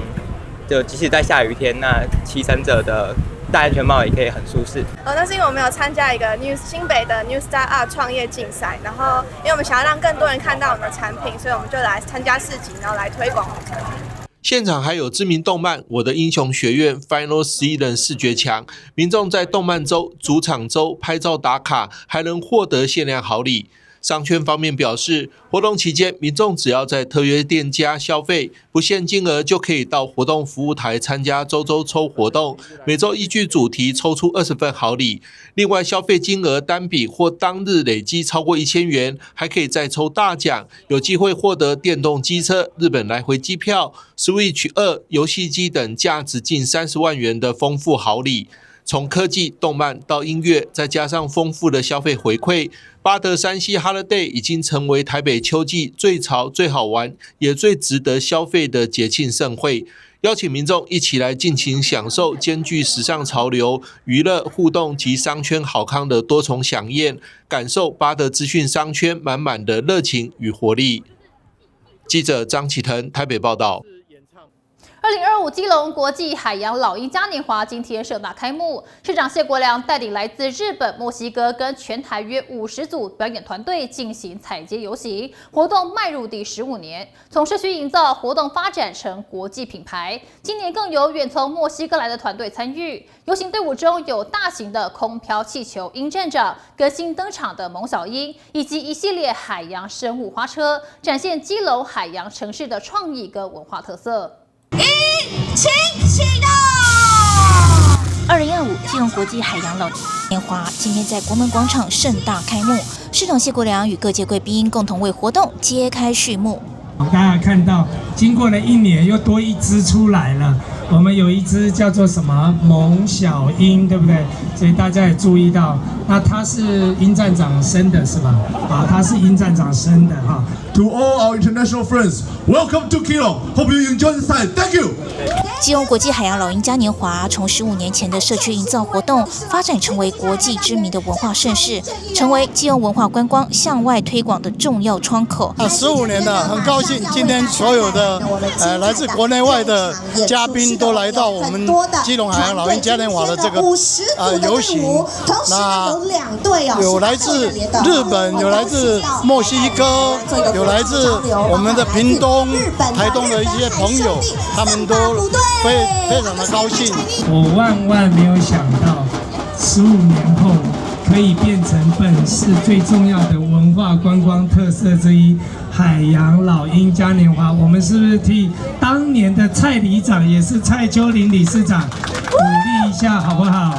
Speaker 19: 就即使在下雨天，那骑乘者的戴安全帽也可以很舒适。
Speaker 20: 那是因为我们有参加一个新北的 New Startup 创业竞赛，然后因为我们想要让更多人看到我们的产品，所以我们就来参加市集，然后来推广我们的产品。
Speaker 26: 现场还有知名动漫《我的英雄学院》Final 11人视觉墙，民众在动漫周、主场周拍照打卡，还能获得限量好礼。商圈方面表示，活动期间民众只要在特约店家消费，不限金额就可以到活动服务台参加周抽活动，每周依据主题抽出20份好礼。另外，消费金额单笔或当日累积超过1000元，还可以再抽大奖，有机会获得电动机车、日本来回机票、Switch 2游戏机等价值近30万元的丰富好礼。从科技、动漫到音乐，再加上丰富的消费回馈，八德山西 Holiday 已经成为台北秋季最潮、最好玩，也最值得消费的节庆盛会。邀请民众一起来尽情享受兼具时尚潮流、娱乐互动及商圈好康的多重飨宴，感受八德资讯商圈满满的热情与活力。记者张启腾台北报道。
Speaker 1: 2025基隆国际海洋老鹰嘉年华今天盛大开幕，市长谢国良带领来自日本、墨西哥跟全台约50组表演团队进行踩街游行，活动迈入第15年，从社区营造活动发展成国际品牌。今年更有远从墨西哥来的团队参与，游行队伍中有大型的空飘气球鹰站长、跟新登场的猛小鹰，以及一系列海洋生物花车，展现基隆海洋城市的创意跟文化特色。
Speaker 21: 请启动！2025基隆国际海洋老鹰年华今天在国门广场盛大开幕，市长谢国良与各界贵宾共同为活动揭开序幕。
Speaker 27: 大家看到，经过了1年，又多一只出来了。我们有一只叫做什么猛小鹰，对不对？所以大家也注意到，那它是鹰站长生的，是吧？啊，它是鹰站长生的哈。
Speaker 28: To all our international friends, welcome to Keelung. Hope you enjoy the site. Thank you.
Speaker 21: 基隆国际海洋老鹰嘉年华从15年前的社区营造活动，发展成为国际知名的文化盛事，成为基隆文化观光向外推广的重要窗口。
Speaker 29: 15年了，很高兴今天所有的来自国内外的嘉宾都来到我们基隆海洋老鹰嘉年华的这个游行。那有来自日本，有来自墨西哥，有来自我们的屏东、台东的一些朋友，他们都非常的高兴。
Speaker 27: 我万没有想到，15年后可以变成本市最重要的文化观光特色之一——海洋老鹰嘉年华。我们是不是替当年的蔡里长，也是蔡秋玲理事长鼓励一下，好不好？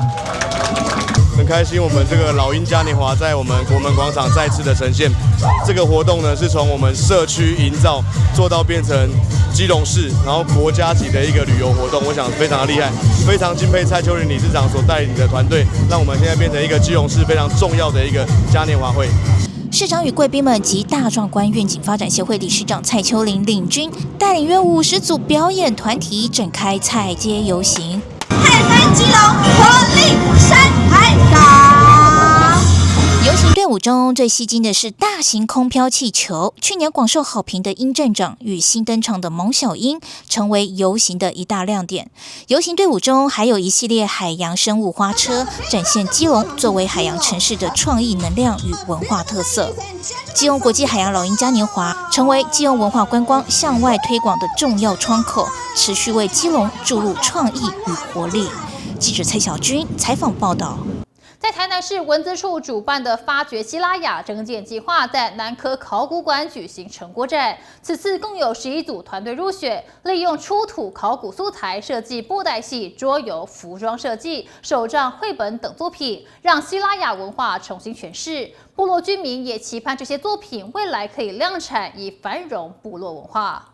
Speaker 2: 很开心我们这个老鹰嘉年华在我们国门广场再次的呈现。这个活动呢是从我们社区营造做到变成基隆市，然后国家级的一个旅游活动，我想非常的厉害，非常敬佩蔡秋玲理事长所带领的团队，让我们现在变成一个基隆市非常重要的一个嘉年华会。
Speaker 21: 市长与贵宾们及大壮观愿景发展协会理事长蔡秋玲领军，带领约50组表演团体展开菜街游行。
Speaker 4: 海南基隆活力山海港。
Speaker 21: 游行队伍中最吸睛的是大型空飘气球，去年广受好评的鹰站长与新登场的萌小鹰成为游行的一大亮点。游行队伍中还有一系列海洋生物花车，展现基隆作为海洋城市的创意能量与文化特色。基隆国际海洋老鹰嘉年华成为基隆文化观光向外推广的重要窗口，持续为基隆注入创意与活力。记者蔡小军采访报道。
Speaker 1: 在台南市文资处主办的发掘西拉雅征件计划在南科考古馆举行成果展，此次共有11组团队入选，利用出土考古素材设计布袋戏、桌游、服装设计、手账、绘本等作品，让西拉雅文化重新诠释。部落居民也期盼这些作品未来可以量产，以繁荣部落文化。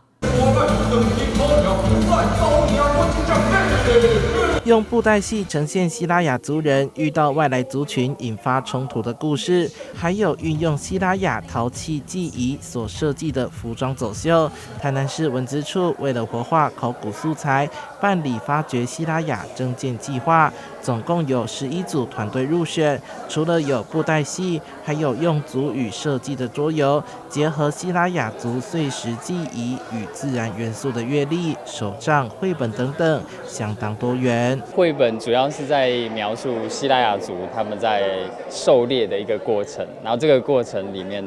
Speaker 6: 用布袋戏呈现西拉雅族人遇到外来族群引发冲突的故事，还有运用西拉雅陶器技艺所设计的服装走秀。台南市文资处为了活化考古素材，办理发掘西拉雅征件计划，总共有11组团队入选。除了有布袋戏，还有用族语设计的桌游，结合西拉雅族碎石技艺与自然元素的乐历、手账、绘本等等，相当多元。
Speaker 7: 绘本主要是在描述西拉雅族他们在狩猎的一个过程，然后这个过程里面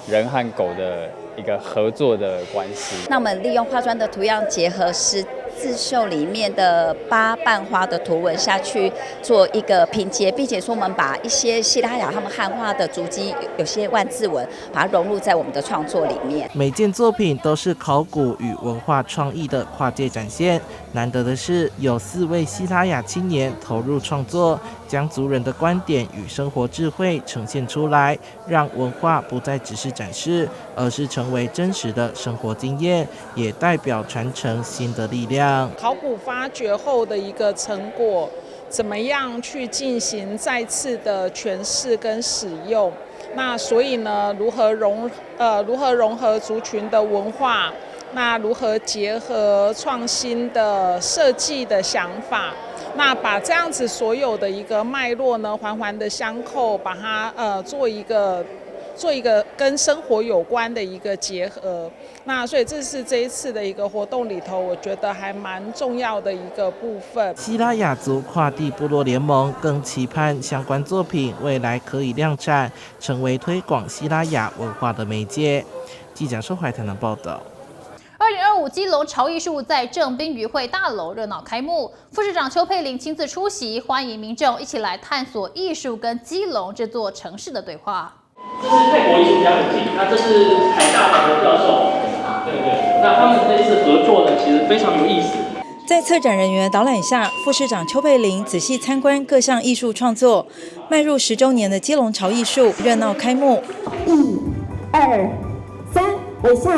Speaker 7: 人和狗的一个合作的关系。
Speaker 9: 那我们利用化妆的图样结合十字绣里面的8瓣花的图文下去做一个拼接，并且说我们把一些西拉雅他们汉化的足迹，有些万字文，把它融入在我们的创作里面。
Speaker 6: 每件作品都是考古与文化创意的跨界展现。难得的是，有4位西拉雅青年投入创作，将族人的观点与生活智慧呈现出来，让文化不再只是展示，而是成为真实的生活经验，也代表传承新的力量。
Speaker 22: 考古发掘后的一个成果，怎么样去进行再次的诠释跟使用？那所以呢，如何融合族群的文化？那如何结合创新的设计的想法？那把这样子所有的一个脉络呢，环环的相扣，把它做一个跟生活有关的一个结合。那所以这是这一次的一个活动里头，我觉得还蛮重要的一个部分。
Speaker 6: 西拉雅族跨地部落联盟更期盼相关作品未来可以量产，成为推广西拉雅文化的媒介。记者收怀台南报道。
Speaker 1: 2025基隆潮艺术在正滨渔会大楼热闹开幕，副市长邱佩玲亲自出席，欢迎民众一起来探索艺术跟基隆这座城市的对话。
Speaker 23: 这是泰国艺术家的景，那这是海大华的教授，对，那他们这次合作呢，其实非常有意思。
Speaker 24: 在策展人员导览下，副市长邱佩玲仔细参观各项艺术创作，迈入10周年的基隆潮艺术热闹开幕。1、2、3，微笑。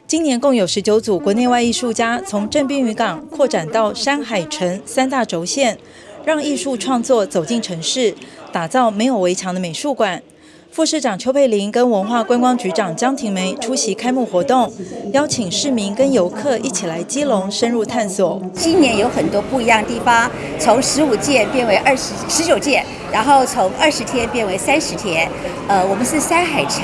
Speaker 24: 今年共有19组国内外艺术家从正滨渔港扩展到山海城3大轴线，让艺术创作走进城市，打造没有围墙的美术馆。副市长邱佩玲跟文化观光局长江婷梅出席开幕活动，邀请市民跟游客一起来基隆深入探索。
Speaker 9: 今年有很多不一样的地方，从15届变为19届，然后从20天变为30天。我们是山海城，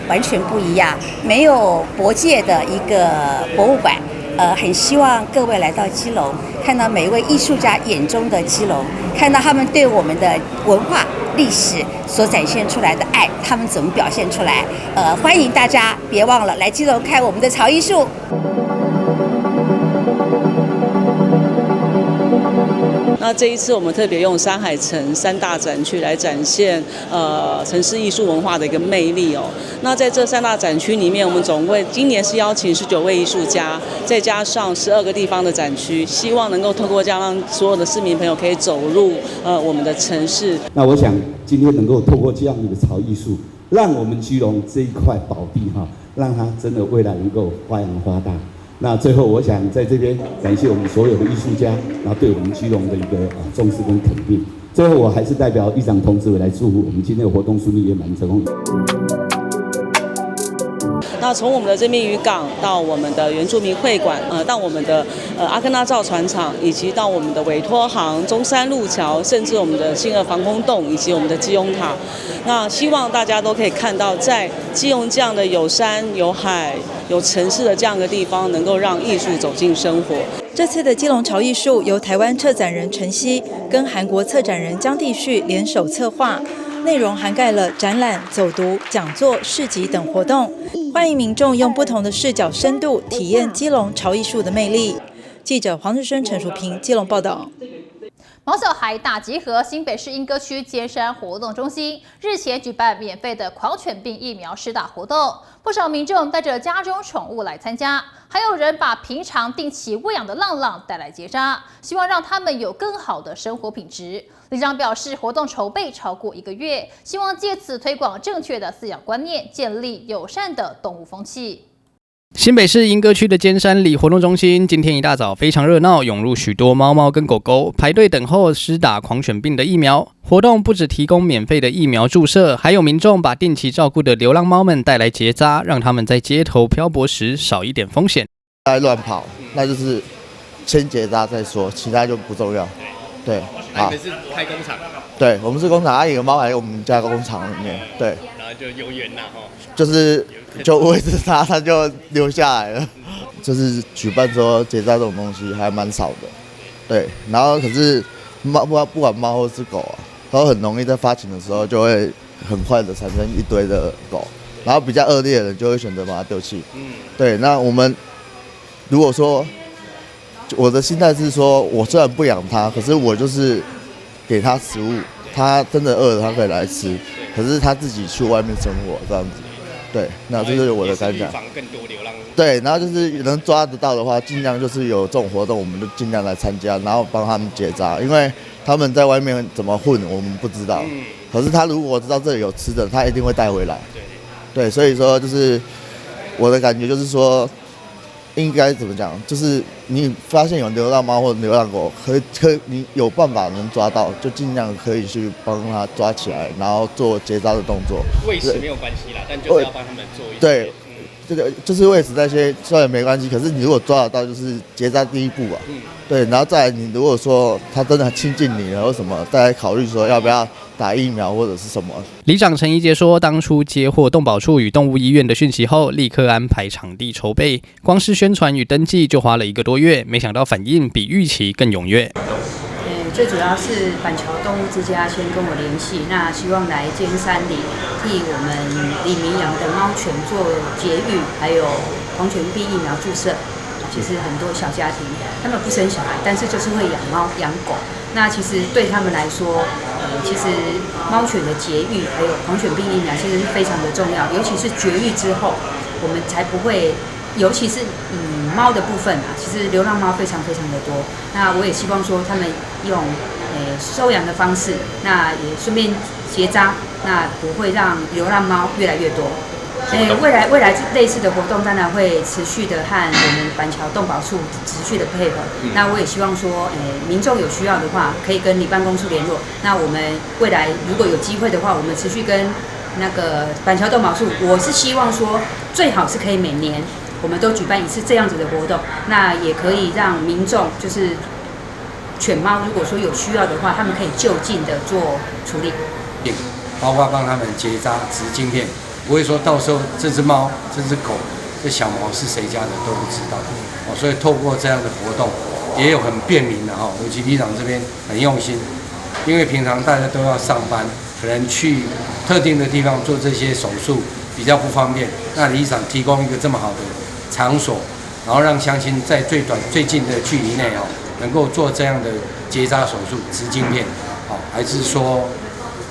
Speaker 9: 完全不一样，没有国界的一个博物馆。很希望各位来到基隆，看到每一位艺术家眼中的基隆，看到他们对我们的文化历史所展现出来的爱，他们怎么表现出来？欢迎大家别忘了来基隆看我们的潮艺术。
Speaker 3: 那这一次我们特别用山海城3大展区来展现城市艺术文化的一个魅力哦。那在这3大展区里面，我们总共今年是邀请19位艺术家，再加上12个地方的展区，希望能够透过这样让所有的市民朋友可以走入我们的城市。
Speaker 5: 那我想今天能够透过这样的潮艺术，让我们基隆这一块宝地哈，让它真的未来能够发扬发大。那最后，我想在这边感谢我们所有的艺术家，然后对我们基隆的一个重视跟肯定。最后，我还是代表议长同志委来祝福我们今天的活动顺利圆满成功。
Speaker 3: 那从我们的这边渔港到我们的原住民会馆，到我们的阿根纳造船厂，以及到我们的委托行、中山路桥，甚至我们的新俄防空洞以及我们的基隆塔。那希望大家都可以看到，在基隆这样的有山有海有城市的这样的地方，能够让艺术走进生活。
Speaker 24: 这次的基隆潮艺术由台湾策展人陈希跟韩国策展人江地旭联手策划，内容涵盖了展览、走读、讲座、市集等活动，欢迎民众用不同的视角深度体验基隆潮艺术的魅力。记者黄日升、陈淑平，基隆报道。
Speaker 1: 毛小孩大集合，新北市莺歌区尖山活动中心日前举办免费的狂犬病疫苗施打活动，不少民众带着家中宠物来参加，还有人把平常定期喂养的浪浪带来结扎，希望让他们有更好的生活品质。里长表示，活动筹备超过1个月，希望借此推广正确的饲养观念，建立友善的动物风气。
Speaker 8: 新北市莺歌区的尖山里活动中心，今天一大早非常热闹，涌入许多猫猫跟狗狗排队等候施打狂犬病的疫苗。活动不只提供免费的疫苗注射，还有民众把定期照顾的流浪猫们带来结扎，让他们在街头漂泊时少一点风险。
Speaker 10: 爱乱跑，那就是先结扎再说，其他就不重要。对，
Speaker 8: 好。你们是开工厂？
Speaker 10: 对，我们是工厂，有个猫还在我们家工厂里面。对，
Speaker 8: 然后就有缘呐，
Speaker 10: 就喂着它，它就留下来了。就是举办说结扎这种东西还蛮少的，对。然后可是猫不管猫或是狗啊，都很容易在发情的时候就会很快的产生一堆的狗，然后比较恶劣的人就会选择把它丢弃。对。那我们如果说我的心态是说，我虽然不养它，可是我就是给它食物，它真的饿了它可以来吃，可是它自己去外面生活这样子。对，那这是我的感想。
Speaker 8: 更多流浪。
Speaker 10: 对，然后就是能抓得到的话，尽量就是有这种活动，我们就尽量来参加，然后帮他们结扎，因为他们在外面怎么混，我们不知道。可是他如果知道这里有吃的，他一定会带回来。对，所以说就是我的感觉就是说，应该怎么讲？就是你发现有流浪猫或者流浪狗，你有办法能抓到，就尽量可以去帮它抓起来，然后做结扎的动作。
Speaker 8: 喂食没有关系啦，但就是要帮他们做一些。
Speaker 10: 对，这个就是喂食那些虽然没关系，可是你如果抓得到，就是结扎第一步啊。对，然后再来你如果说它真的亲近你了或什么，再来考虑说要不要打疫苗或者是什么。
Speaker 8: 里长陈怡杰说，当初接获动保处与动物医院的讯息后，立刻安排场地筹备，光是宣传与登记就花了1个多月，没想到反应比预期更踊跃。
Speaker 11: 最主要是板桥动物之家先跟我联系，那希望来尖山里替我们里民养的猫犬做节育，还有狂犬病疫苗注射。其实很多小家庭他们不生小孩，但是就是会养猫养狗。那其实对他们来说，其实猫犬的节育还有狂犬病疫苗其实是非常的重要，尤其是绝育之后，我们才不会。尤其是猫的部分啊，其实流浪猫非常非常的多。那我也希望说他们用收养的方式，那也顺便结扎，那不会让流浪猫越来越多。未来类似的活动当然会持续的和我们板桥动保处持续的配合。那我也希望说，民众有需要的话，可以跟里办公处联络。那我们未来如果有机会的话，我们持续跟那个板桥动保处，我是希望说最好是可以每年。我们都举办一次这样子的活动，那也可以让民众就是犬猫，如果说有需要的话，他们可以就近的做处理，
Speaker 12: 包括帮他们结扎、植晶片，不会说到时候这只猫、这只狗、这小毛是谁家的都不知道。所以透过这样的活动，也有很便民的哈，尤其里长这边很用心，因为平常大家都要上班，可能去特定的地方做这些手术比较不方便，那里长提供一个这么好的场所，然后让乡亲在最短最近的距离内能够做这样的结扎手术、植晶片，还是说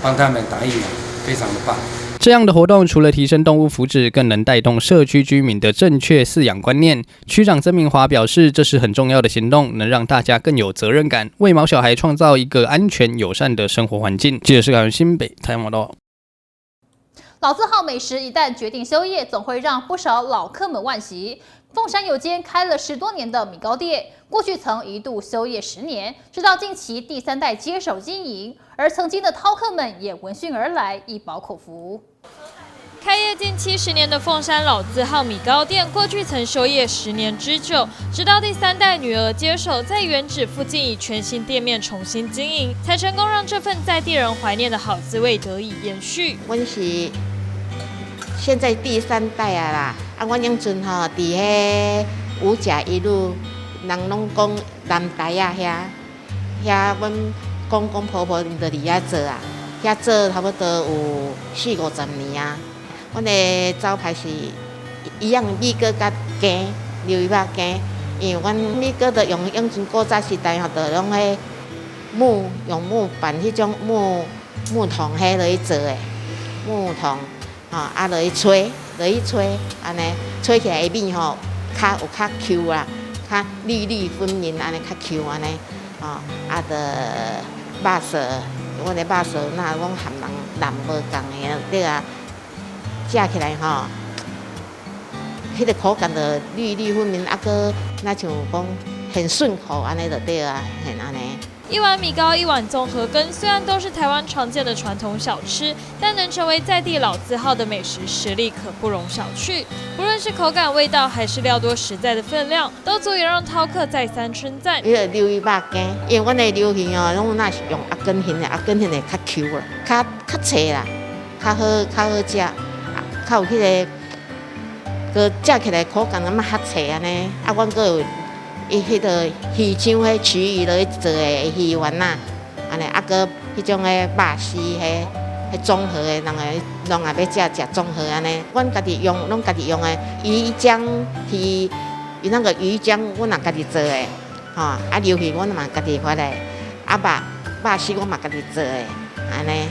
Speaker 12: 帮他们打疫苗，非常的棒。
Speaker 8: 这样的活动除了提升动物福祉，更能带动社区居民的正确饲养观念。区长曾明华表示，这是很重要的行动，能让大家更有责任感，为毛小孩创造一个安全友善的生活环境。记者是凯文新北台报道。
Speaker 1: 老字号美食一旦决定休业，总会让不少老客们惋惜。凤山有间开了10多年的米糕店，过去曾一度休业10年，直到近期第3代接手经营，而曾经的饕客们也闻讯而来，一饱口福。
Speaker 13: 开业近70年的凤山老字号米糕店，过去曾休业10年之久，直到第3代女儿接手，在原址附近以全新店面重新经营，才成功让这份在地人怀念的好滋味得以延续。
Speaker 14: 我是现在第3代啊啦，我养阵吼，伫迄五甲一路，人拢讲南台啊遐阮公公婆婆就伫遐做啊，遐做差不多有40-50年啊。阮的招牌是一样米糕甲羹，鱿鱼肉羹，因为阮米糕就用永春古早时代吼，就用迄用木板迄种木桶迄落去做的木桶。啊，落去吹，安尼吹起来的米吼，较 Q 啦，较粒分明，安尼较 Q 安尼，啊的肉色，阮的肉色那讲含人淡无共的，对啊，食起来吼，迄个口感就粒分明，啊个那像讲很顺口安尼就对啊，很安尼。
Speaker 13: 一碗米糕，一碗综合羹，虽然都是台湾常见的传统小吃，但能成为在地老字号的美食，实力可不容小觑。不论是口感、味道，还是料多实在的分量，都足以让饕客再三称赞。
Speaker 14: 迄个鱿鱼肉羹，因为阮的流行哦，拢那是用鸭根型的，鸭根型的较 Q 啦，较脆啦，较好食，较有迄个，个食起来口感感觉较脆安尼。啊，阮阁有。伊迄个鱼浆迄取鱼落去做的鱼丸呐，安尼啊个迄种的肉丝迄综合的，人个拢也要食综合安尼。阮家己用，拢家己用的鱼浆鱼那个鱼浆，阮也家己做的，吼啊流鱼阮嘛家己回来，啊肉丝我嘛家己做的，安尼。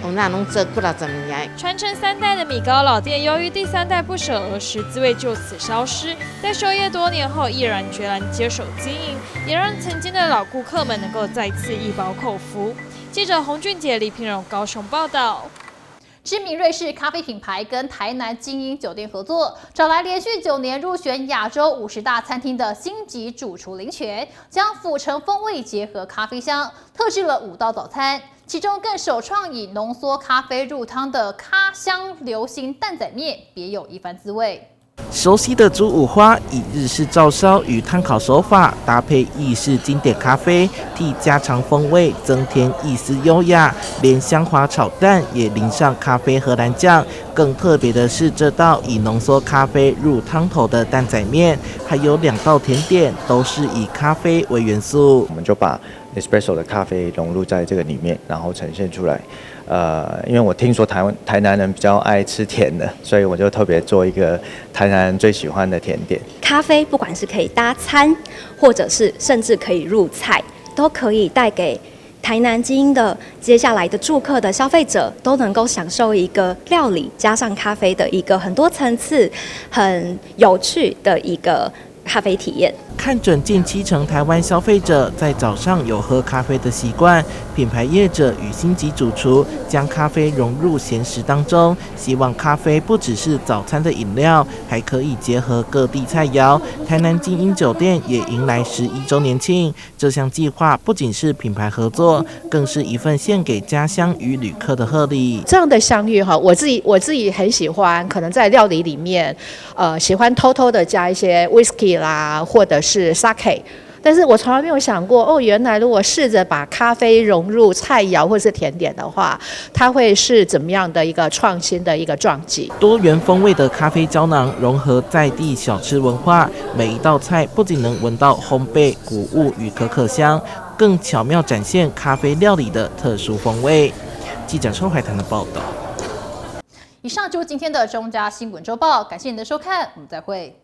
Speaker 14: 我那拢做几60年。
Speaker 13: 传承3代的米糕老店，由于第3代不舍而食，滋味就此消失。在休业多年后，毅然决然接手经营，也让曾经的老顾客们能够再次一饱口福。记者洪俊杰、李平荣高雄报道。
Speaker 1: 知名瑞士咖啡品牌跟台南精英酒店合作，找来连续9年入选亚洲50大餐厅的星级主厨林泉，将府城风味结合咖啡香，特制了5道早餐，其中更首创以浓缩咖啡入汤的咖香流心蛋仔面，别有一番滋味。
Speaker 6: 熟悉的猪五花以日式照烧与炭烤手法搭配意式经典咖啡，替家常风味增添一丝优雅。连香滑炒蛋也淋上咖啡荷兰酱。更特别的是，这道以浓缩咖啡入汤头的蛋仔面，还有2道甜点，都是以咖啡为元素。
Speaker 15: 我们就把 espresso 的咖啡融入在这个里面，然后呈现出来。因为我听说台南人比较爱吃甜的，所以我就特别做一个台南人最喜欢的甜点。
Speaker 16: 咖啡不管是可以搭餐，或者是甚至可以入菜，都可以带给台南精英的接下来的住客的消费者都能够享受一个料理加上咖啡的一个很多层次、很有趣的一个咖啡体验。
Speaker 6: 看准近70%台湾消费者在早上有喝咖啡的习惯，品牌业者与星级主厨将咖啡融入咸食当中，希望咖啡不只是早餐的饮料，还可以结合各地菜肴。台南精英酒店也迎来11周年庆，这项计划不仅是品牌合作，更是一份献给家乡与旅客的贺礼。
Speaker 17: 这样的相遇哈，我自己很喜欢，可能在料理里面，喜欢偷偷的加一些 whisky 啦，或者是 sake， 但是我从来没有想过，哦，原来如果试着把咖啡融入菜肴或是甜点的话，它会是怎么样的一个创新的一个撞击？
Speaker 6: 多元风味的咖啡胶囊融合在地小吃文化，每一道菜不仅能闻到烘焙、谷物与可可香，更巧妙展现咖啡料理的特殊风味。记者邱海棠的报道。
Speaker 1: 以上就是今天的中嘉新闻周报，感谢您的收看，我们再会。